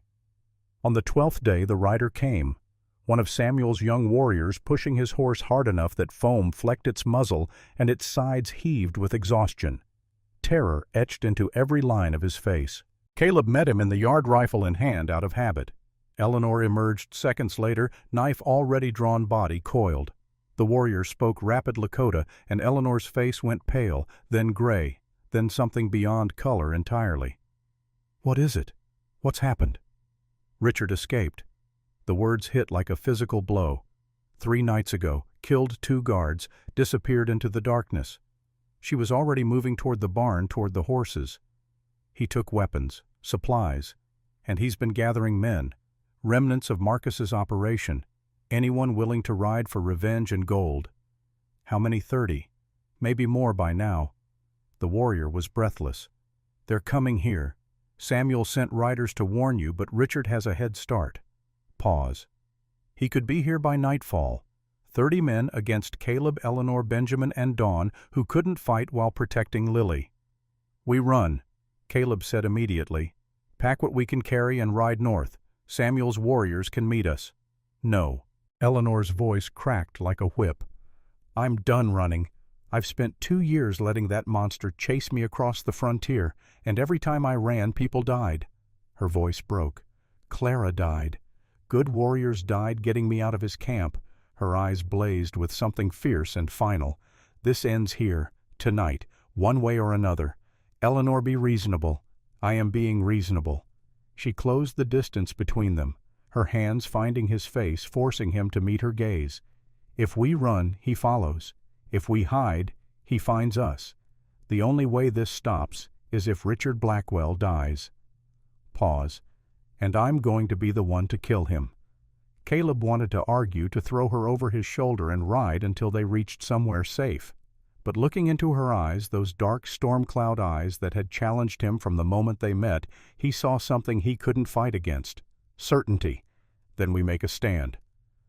On the 12th day the rider came, one of Samuel's young warriors, pushing his horse hard enough that foam flecked its muzzle and its sides heaved with exhaustion. Terror etched into every line of his face. Caleb met him in the yard, rifle in hand, out of habit. Eleanor emerged seconds later, knife already drawn, body coiled. The warrior spoke rapid Lakota, and Eleanor's face went pale, then gray, then something beyond color entirely. "What is it? What's happened?" "Richard escaped." The words hit like a physical blow. 3 nights ago, killed 2 guards, disappeared into the darkness. She was already moving toward the barn, toward the horses. "He took weapons, supplies, and he's been gathering men, remnants of Marcus's operation, anyone willing to ride for revenge and gold." "How many? 30? Maybe more by now." The warrior was breathless. "They're coming here. Samuel sent riders to warn you, but Richard has a head start." Pause. "He could be here by nightfall. 30 men against Caleb, Eleanor, Benjamin, and Dawn, who couldn't fight while protecting Lily." "We run," Caleb said immediately. "Pack what we can carry and ride north. Samuel's warriors can meet us." "No." Eleanor's voice cracked like a whip. "I'm done running. I've spent 2 years letting that monster chase me across the frontier, and every time I ran, people died." Her voice broke. "Clara died. Good warriors died getting me out of his camp." Her eyes blazed with something fierce and final. "This ends here, tonight, one way or another. Eleanor, be reasonable. I am being reasonable." She closed the distance between them, her hands finding his face, forcing him to meet her gaze. "If we run, he follows. If we hide, he finds us. The only way this stops is if Richard Blackwell dies." Pause. "And I'm going to be the one to kill him." Caleb wanted to argue, to throw her over his shoulder and ride until they reached somewhere safe. But looking into her eyes, those dark storm cloud eyes that had challenged him from the moment they met, he saw something he couldn't fight against. Certainty. "Then we make a stand.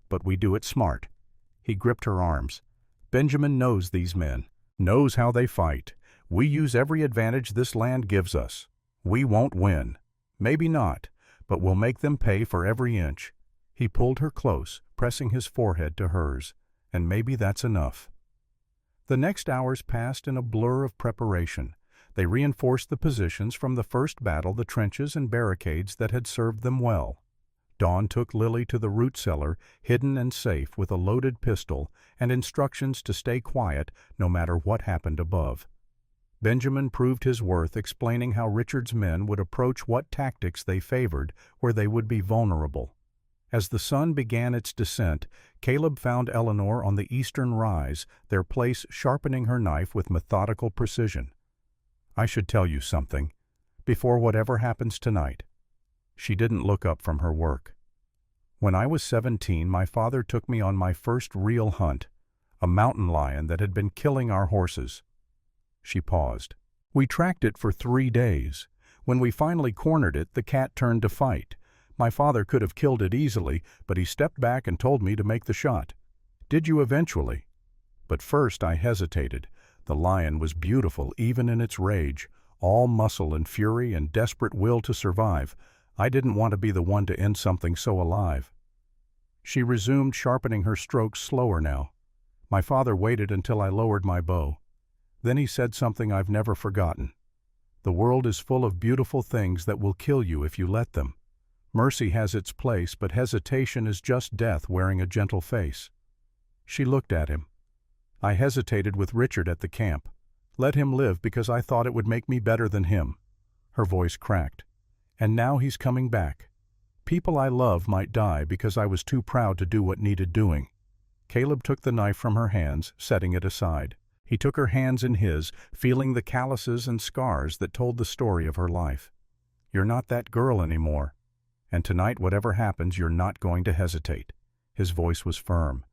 But we do it smart." He gripped her arms. "Benjamin knows these men, knows how they fight. We use every advantage this land gives us. We won't win. Maybe not, but we'll make them pay for every inch." He pulled her close, pressing his forehead to hers. "And maybe that's enough." The next hours passed in a blur of preparation. They reinforced the positions from the first battle, the trenches and barricades that had served them well. Dawn took Lily to the root cellar, hidden and safe with a loaded pistol and instructions to stay quiet no matter what happened above. Benjamin proved his worth, explaining how Richard's men would approach what tactics they favored where they would be vulnerable. As the sun began its descent, Caleb found Eleanor on the eastern rise, their place sharpening her knife with methodical precision. "I should tell you something, before whatever happens tonight." She didn't look up from her work. "When I was 17, my father took me on my first real hunt, a mountain lion that had been killing our horses." She paused. "We tracked it for 3 days. When we finally cornered it, the cat turned to fight. My father could have killed it easily, but he stepped back and told me to make the shot." "Did you eventually?" "But first I hesitated. The lion was beautiful even in its rage, all muscle and fury and desperate will to survive. I didn't want to be the one to end something so alive." She resumed, sharpening her strokes slower now. "My father waited until I lowered my bow. Then he said something I've never forgotten. 'The world is full of beautiful things that will kill you if you let them. Mercy has its place, but hesitation is just death wearing a gentle face.'" She looked at him. "I hesitated with Richard at the camp. Let him live because I thought it would make me better than him." Her voice cracked. "And now he's coming back. People I love might die because I was too proud to do what needed doing." Caleb took the knife from her hands, setting it aside. He took her hands in his, feeling the calluses and scars that told the story of her life. "You're not that girl anymore. And tonight, whatever happens, you're not going to hesitate." His voice was firm.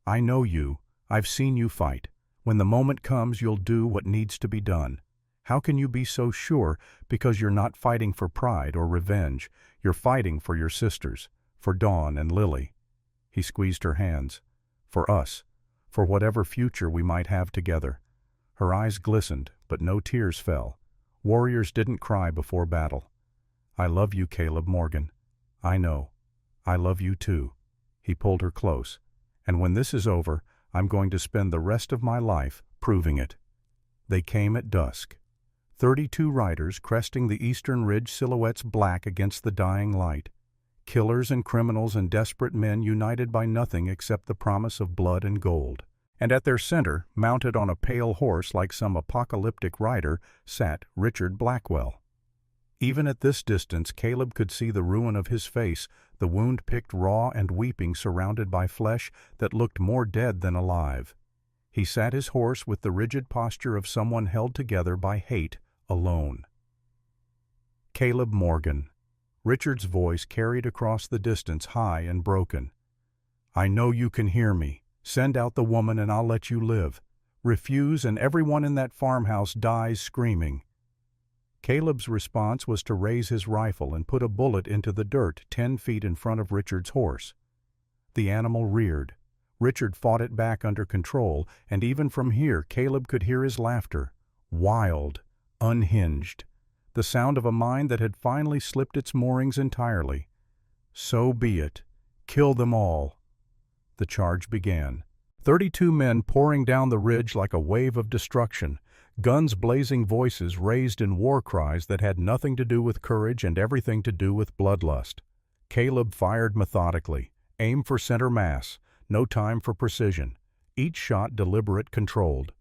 "I know you. I've seen you fight. When the moment comes, you'll do what needs to be done. How can you be so sure? Because you're not fighting for pride or revenge. You're fighting for your sisters, for Dawn and Lily." He squeezed her hands. "For us, for whatever future we might have together." Her eyes glistened, but no tears fell. Warriors didn't cry before battle. "I love you, Caleb Morgan. I know. I love you too." He pulled her close. "And when this is over, I'm going to spend the rest of my life proving it." They came at dusk. 32 riders cresting the eastern ridge, silhouettes black against the dying light. Killers and criminals and desperate men united by nothing except the promise of blood and gold. And at their center, mounted on a pale horse like some apocalyptic rider, sat Richard Blackwell. Even at this distance, Caleb could see the ruin of his face, the wound picked raw and weeping, surrounded by flesh that looked more dead than alive. He sat his horse with the rigid posture of someone held together by hate, alone. Caleb Morgan. Richard's voice carried across the distance, high and broken. "I know you can hear me. Send out the woman and I'll let you live. Refuse and everyone in that farmhouse dies screaming." Caleb's response was to raise his rifle and put a bullet into the dirt 10 feet in front of Richard's horse. The animal reared. Richard fought it back under control, and even from here Caleb could hear his laughter. Wild, unhinged. The sound of a mind that had finally slipped its moorings entirely. "So be it. Kill them all." The charge began. 32 men pouring down the ridge like a wave of destruction. Guns blazing, voices raised in war cries that had nothing to do with courage and everything to do with bloodlust. Caleb fired methodically. Aim for center mass. No time for precision. Each shot deliberate, controlled.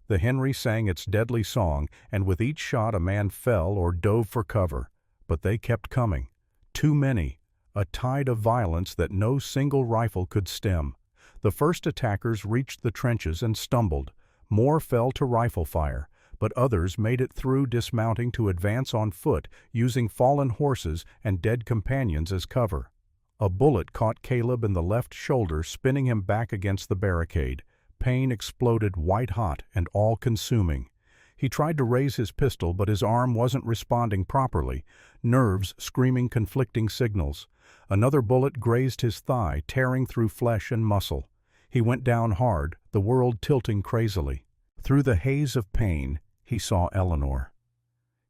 The Henry sang its deadly song, and with each shot a man fell or dove for cover. But they kept coming. Too many. A tide of violence that no single rifle could stem. The first attackers reached the trenches and stumbled. More fell to rifle fire, but others made it through, dismounting to advance on foot, using fallen horses and dead companions as cover. A bullet caught Caleb in the left shoulder, spinning him back against the barricade. Pain exploded white-hot and all-consuming. He tried to raise his pistol, but his arm wasn't responding properly, nerves screaming conflicting signals. Another bullet grazed his thigh, tearing through flesh and muscle. He went down hard, the world tilting crazily. Through the haze of pain, he saw Eleanor.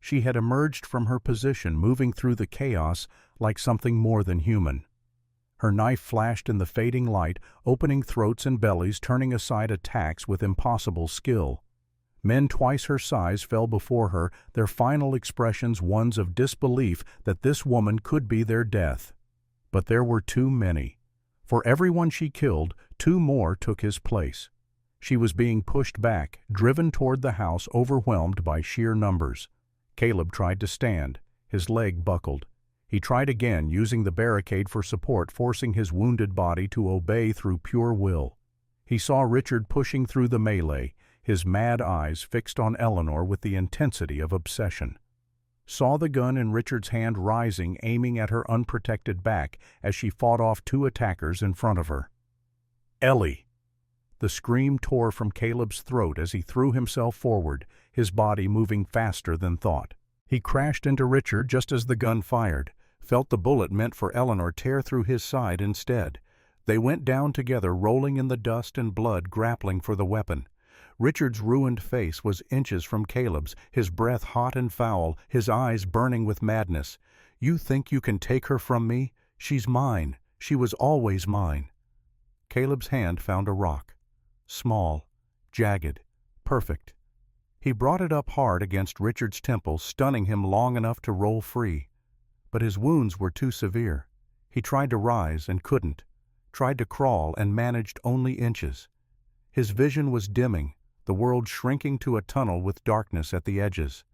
She had emerged from her position, moving through the chaos like something more than human. Her knife flashed in the fading light, opening throats and bellies, turning aside attacks with impossible skill. Men twice her size fell before her, their final expressions ones of disbelief that this woman could be their death. But there were too many. For everyone she killed, two more took his place. She was being pushed back, driven toward the house, overwhelmed by sheer numbers. Caleb tried to stand. His leg buckled. He tried again, using the barricade for support, forcing his wounded body to obey through pure will. He saw Richard pushing through the melee, his mad eyes fixed on Eleanor with the intensity of obsession. Saw the gun in Richard's hand rising, aiming at her unprotected back as she fought off two attackers in front of her. "Ellie!" The scream tore from Caleb's throat as he threw himself forward, his body moving faster than thought. He crashed into Richard just as the gun fired, felt the bullet meant for Eleanor tear through his side instead. They went down together, rolling in the dust and blood, grappling for the weapon. Richard's ruined face was inches from Caleb's, his breath hot and foul, his eyes burning with madness. "You think you can take her from me? She's mine. She was always mine." Caleb's hand found a rock. Small, jagged, perfect. He brought it up hard against Richard's temple, stunning him long enough to roll free. But his wounds were too severe. He tried to rise and couldn't, tried to crawl and managed only inches. His vision was dimming, the world shrinking to a tunnel with darkness at the edges.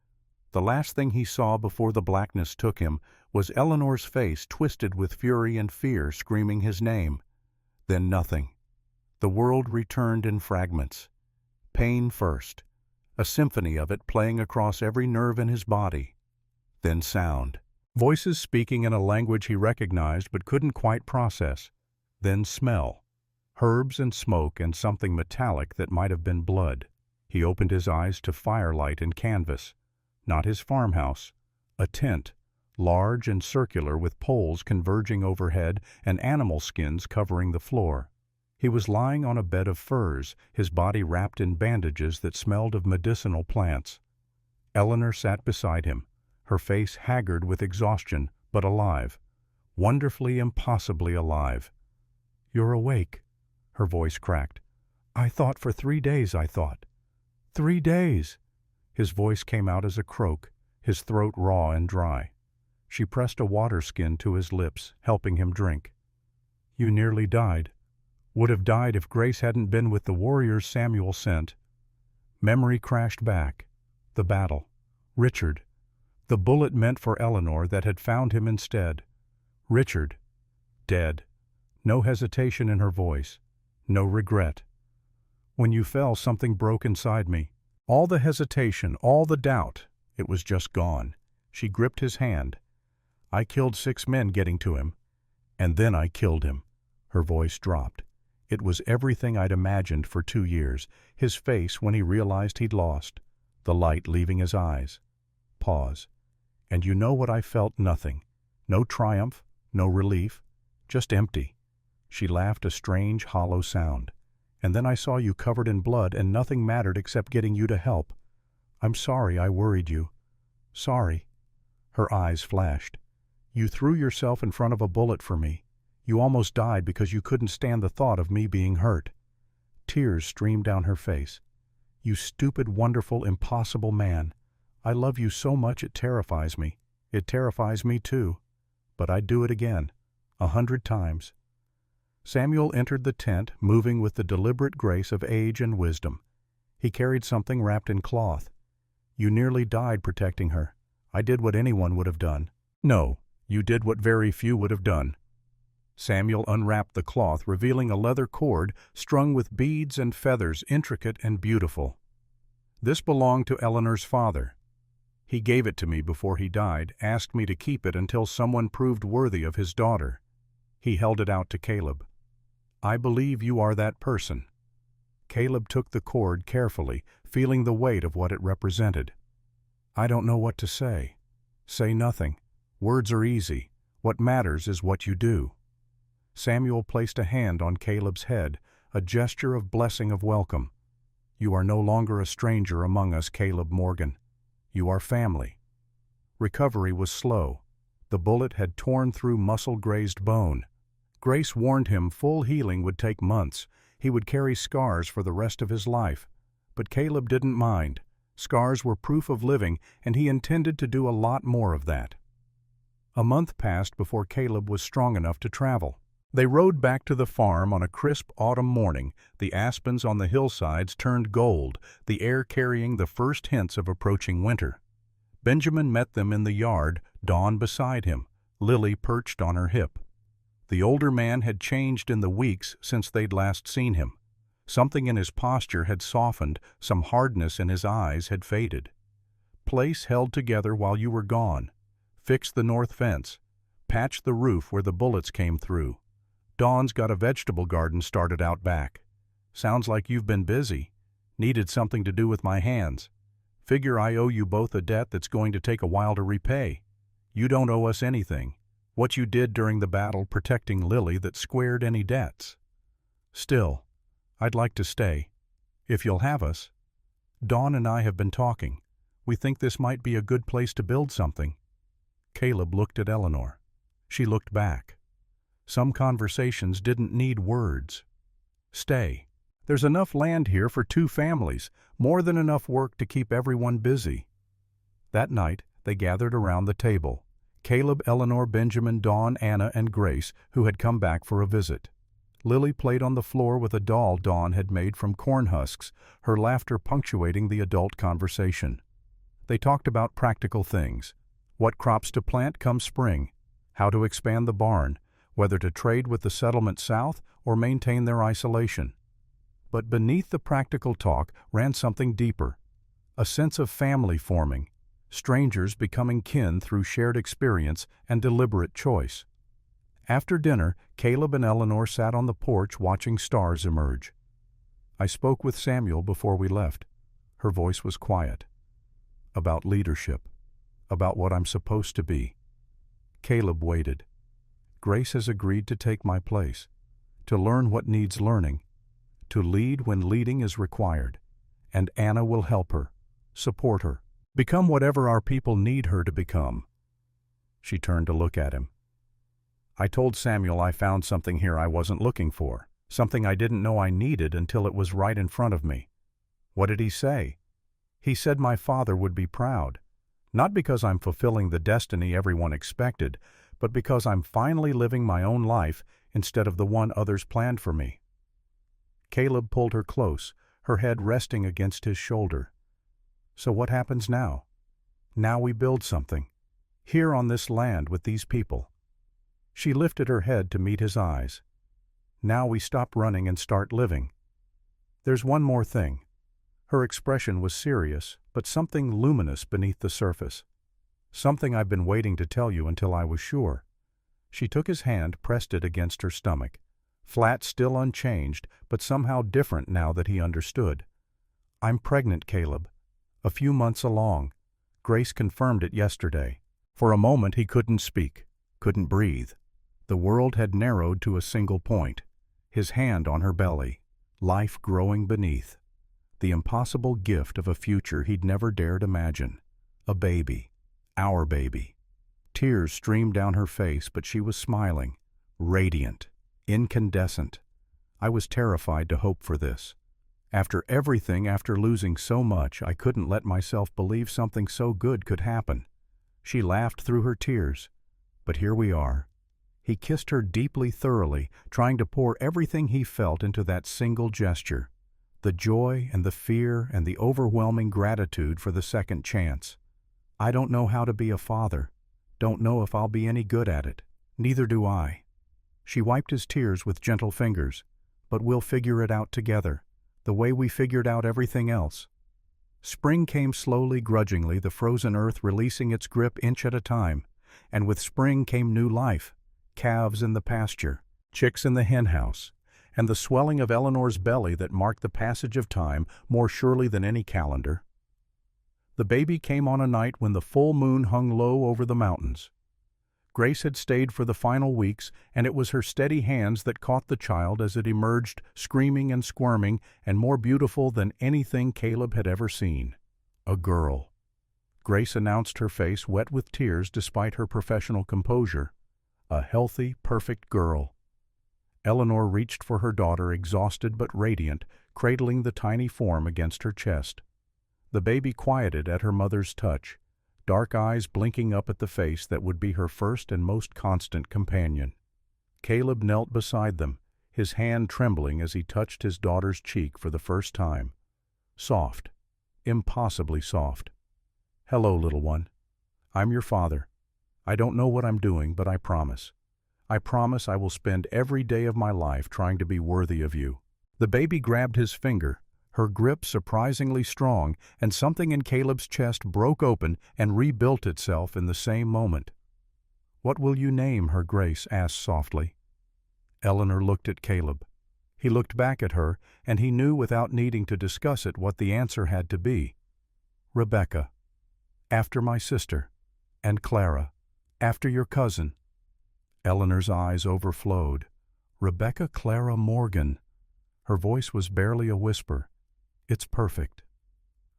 The last thing he saw before the blackness took him was Eleanor's face, twisted with fury and fear, screaming his name. Then nothing. The world returned in fragments. Pain first, a symphony of it playing across every nerve in his body. Then sound. Voices speaking in a language he recognized but couldn't quite process. Then smell. Herbs and smoke and something metallic that might have been blood. He opened his eyes to firelight and canvas. Not his farmhouse. A tent, large and circular with poles converging overhead and animal skins covering the floor. He was lying on a bed of furs, his body wrapped in bandages that smelled of medicinal plants. Eleanor sat beside him, her face haggard with exhaustion, but alive. Wonderfully, impossibly alive. "You're awake," her voice cracked. "I thought for 3 days, I thought. 3 days!" His voice came out as a croak, his throat raw and dry. She pressed a water skin to his lips, helping him drink. "You nearly died. Would have died if Grace hadn't been with the warriors Samuel sent." Memory crashed back. The battle. Richard. The bullet meant for Eleanor that had found him instead. Richard. Dead. No hesitation in her voice. No regret. "When you fell, something broke inside me. All the hesitation, all the doubt. It was just gone." She gripped his hand. "I killed 6 men getting to him. And then I killed him." Her voice dropped. It was everything I'd imagined for 2 years. His face when he realized he'd lost. The light leaving his eyes. Pause. "And you know what I felt? Nothing. No triumph, no relief. Just empty." She laughed a strange, hollow sound. "And then I saw you covered in blood and nothing mattered except getting you to help. I'm sorry I worried you. Sorry." Her eyes flashed. "You threw yourself in front of a bullet for me. You almost died because you couldn't stand the thought of me being hurt." Tears streamed down her face. "You stupid, wonderful, impossible man. I love you so much it terrifies me. It terrifies me too. But I'd do it again. 100 times." Samuel entered the tent, moving with the deliberate grace of age and wisdom. He carried something wrapped in cloth. "You nearly died protecting her. I did what anyone would have done." "No, you did what very few would have done." Samuel unwrapped the cloth, revealing a leather cord strung with beads and feathers, intricate and beautiful. "This belonged to Eleanor's father. He gave it to me before he died, asked me to keep it until someone proved worthy of his daughter." He held it out to Caleb. "I believe you are that person." Caleb took the cord carefully, feeling the weight of what it represented. "I don't know what to say." "Say nothing. Words are easy. What matters is what you do." Samuel placed a hand on Caleb's head, a gesture of blessing of welcome. "You are no longer a stranger among us, Caleb Morgan. You are family." Recovery was slow. The bullet had torn through muscle-grazed bone. Grace warned him full healing would take months. He would carry scars for the rest of his life. But Caleb didn't mind. Scars were proof of living, and he intended to do a lot more of that. A month passed before Caleb was strong enough to travel. They rode back to the farm on a crisp autumn morning. The aspens on the hillsides turned gold, the air carrying the first hints of approaching winter. Benjamin met them in the yard, Dawn beside him, Lily perched on her hip. The older man had changed in the weeks since they'd last seen him. Something in his posture had softened, some hardness in his eyes had faded. "Place held together while you were gone. Fix the north fence. Patch the roof where the bullets came through. Dawn's got a vegetable garden started out back. Sounds like you've been busy. Needed something to do with my hands. Figure I owe you both a debt that's going to take a while to repay. You don't owe us anything. What you did during the battle protecting Lily that squared any debts. Still, I'd like to stay. If you'll have us. Dawn and I have been talking. We think this might be a good place to build something." Caleb looked at Eleanor. She looked back. Some conversations didn't need words. "Stay. There's enough land here for 2 families, more than enough work to keep everyone busy." That night, they gathered around the table. Caleb, Eleanor, Benjamin, Dawn, Anna, and Grace, who had come back for a visit. Lily played on the floor with a doll Dawn had made from corn husks, her laughter punctuating the adult conversation. They talked about practical things. What crops to plant come spring, how to expand the barn, whether to trade with the settlement south or maintain their isolation. But beneath the practical talk ran something deeper, a sense of family forming, strangers becoming kin through shared experience and deliberate choice. After dinner, Caleb and Eleanor sat on the porch watching stars emerge. I spoke with Samuel before we left. Her voice was quiet. About leadership, about what I'm supposed to be. Caleb waited. Grace has agreed to take my place, to learn what needs learning, to lead when leading is required, and Anna will help her, support her, become whatever our people need her to become. She turned to look at him. I told Samuel I found something here I wasn't looking for, something I didn't know I needed until it was right in front of me. What did he say? He said my father would be proud, not because I'm fulfilling the destiny everyone expected, but because I'm finally living my own life instead of the one others planned for me. Caleb pulled her close, her head resting against his shoulder. So what happens now? Now we build something, here on this land with these people. She lifted her head to meet his eyes. Now we stop running and start living. There's one more thing. Her expression was serious, but something luminous beneath the surface. Something I've been waiting to tell you until I was sure. She took his hand, pressed it against her stomach. Flat, still unchanged, but somehow different now that he understood. I'm pregnant, Caleb. A few months along. Grace confirmed it yesterday. For a moment he couldn't speak, couldn't breathe. The world had narrowed to a single point. His hand on her belly, life growing beneath. The impossible gift of a future he'd never dared imagine. A baby. Our baby. Tears streamed down her face, but she was smiling, radiant, incandescent. I was terrified to hope for this. After everything, after losing so much, I couldn't let myself believe something so good could happen. She laughed through her tears. But here we are. He kissed her deeply, thoroughly, trying to pour everything he felt into that single gesture. The joy and the fear and the overwhelming gratitude for the second chance. I don't know how to be a father. Don't know if I'll be any good at it. Neither do I. She wiped his tears with gentle fingers. But we'll figure it out together, the way we figured out everything else. Spring came slowly, grudgingly, the frozen earth releasing its grip inch at a time. And with spring came new life. Calves in the pasture, chicks in the henhouse, and the swelling of Eleanor's belly that marked the passage of time more surely than any calendar. The baby came on a night when the full moon hung low over the mountains. Grace had stayed for the final weeks, and it was her steady hands that caught the child as it emerged, screaming and squirming, and more beautiful than anything Caleb had ever seen. A girl. Grace announced, her face wet with tears despite her professional composure. A healthy, perfect girl. Eleanor reached for her daughter, exhausted but radiant, cradling the tiny form against her chest. The baby quieted at her mother's touch. dark eyes blinking up at the face that would be her first and most constant companion. Caleb knelt beside them, his hand trembling as he touched his daughter's cheek for the first time. Soft, impossibly soft. "Hello, little one. I'm your father. I don't know what I'm doing, but I promise. I promise I will spend every day of my life trying to be worthy of you." The baby grabbed his finger, her grip surprisingly strong, and something in Caleb's chest broke open and rebuilt itself in the same moment. "What will you name her, Grace?" asked softly. Eleanor looked at Caleb. He looked back at her, and he knew without needing to discuss it what the answer had to be. "Rebecca. After my sister. And Clara. After your cousin." Eleanor's eyes overflowed. "Rebecca Clara Morgan." Her voice was barely a whisper. "It's perfect."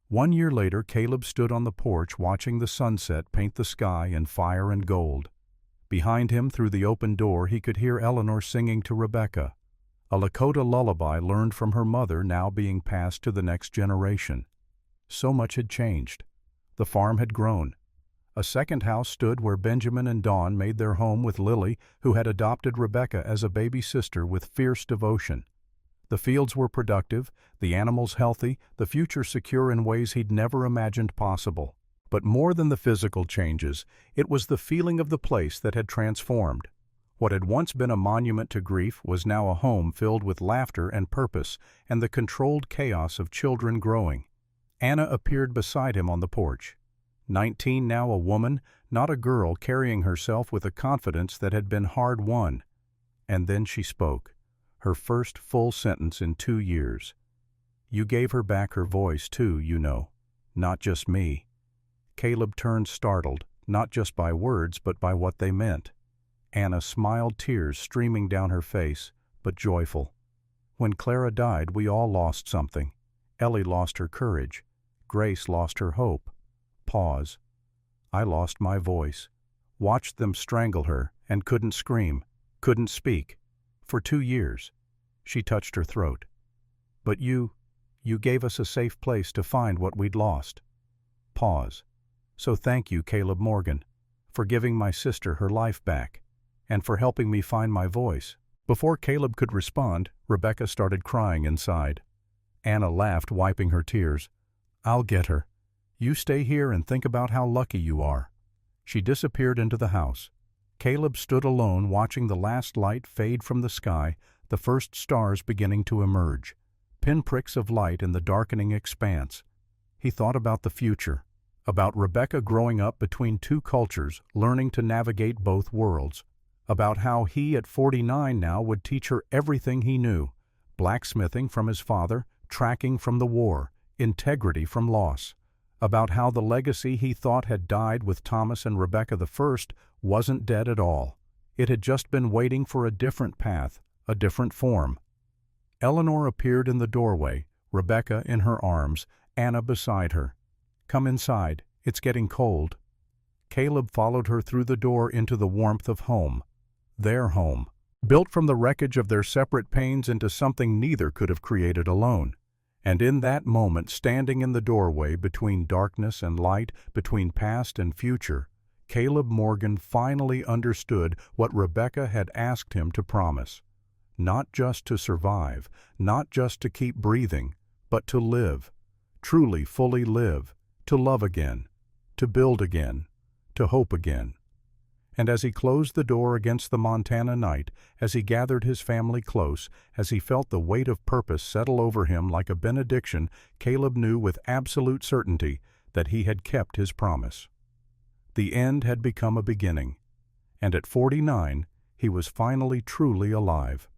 1 year later, Caleb stood on the porch watching the sunset paint the sky in fire and gold. Behind him, through the open door, he could hear Eleanor singing to Rebecca, a Lakota lullaby learned from her mother, now being passed to the next generation. So much had changed. The farm had grown. A second house stood where Benjamin and Dawn made their home with Lily, who had adopted Rebecca as a baby sister with fierce devotion. The fields were productive, the animals healthy, the future secure in ways he'd never imagined possible. But more than the physical changes, it was the feeling of the place that had transformed. What had once been a monument to grief was now a home filled with laughter and purpose and the controlled chaos of children growing. Anna appeared beside him on the porch. 19 now, a woman, not a girl, carrying herself with a confidence that had been hard-won. And then she spoke, her first full sentence in 2 years. "You gave her back her voice, too, you know. Not just me." Caleb turned startled, not just by words, but by what they meant. Anna smiled, tears streaming down her face, but joyful. "When Clara died, we all lost something. Ellie lost her courage. Grace lost her hope." Pause. "I lost my voice. Watched them strangle her, and couldn't scream, couldn't speak. For 2 years." She touched her throat. "But you gave us a safe place to find what we'd lost." Pause. "So thank you, Caleb Morgan, for giving my sister her life back, and for helping me find my voice." Before Caleb could respond, Rebecca started crying inside. Anna laughed, wiping her tears. "I'll get her. You stay here and think about how lucky you are." She disappeared into the house. Caleb stood alone, watching the last light fade from the sky, the first stars beginning to emerge, pinpricks of light in the darkening expanse. He thought about the future, about Rebecca growing up between 2 cultures, learning to navigate both worlds, about how he at 49 now would teach her everything he knew, blacksmithing from his father, tracking from the war, integrity from loss, about how the legacy he thought had died with Thomas and Rebecca the First wasn't dead at all. It had just been waiting for a different path, a different form. Eleanor appeared in the doorway, Rebecca in her arms, Anna beside her. "Come inside, it's getting cold." Caleb followed her through the door into the warmth of home. Their home, built from the wreckage of their separate pains into something neither could have created alone. And in that moment, standing in the doorway between darkness and light, between past and future, Caleb Morgan finally understood what Rebecca had asked him to promise. Not just to survive, not just to keep breathing, but to live, truly fully live, to love again, to build again, to hope again. And as he closed the door against the Montana night, as he gathered his family close, as he felt the weight of purpose settle over him like a benediction, Caleb knew with absolute certainty that he had kept his promise. The end had become a beginning, and at 49 he was finally truly alive.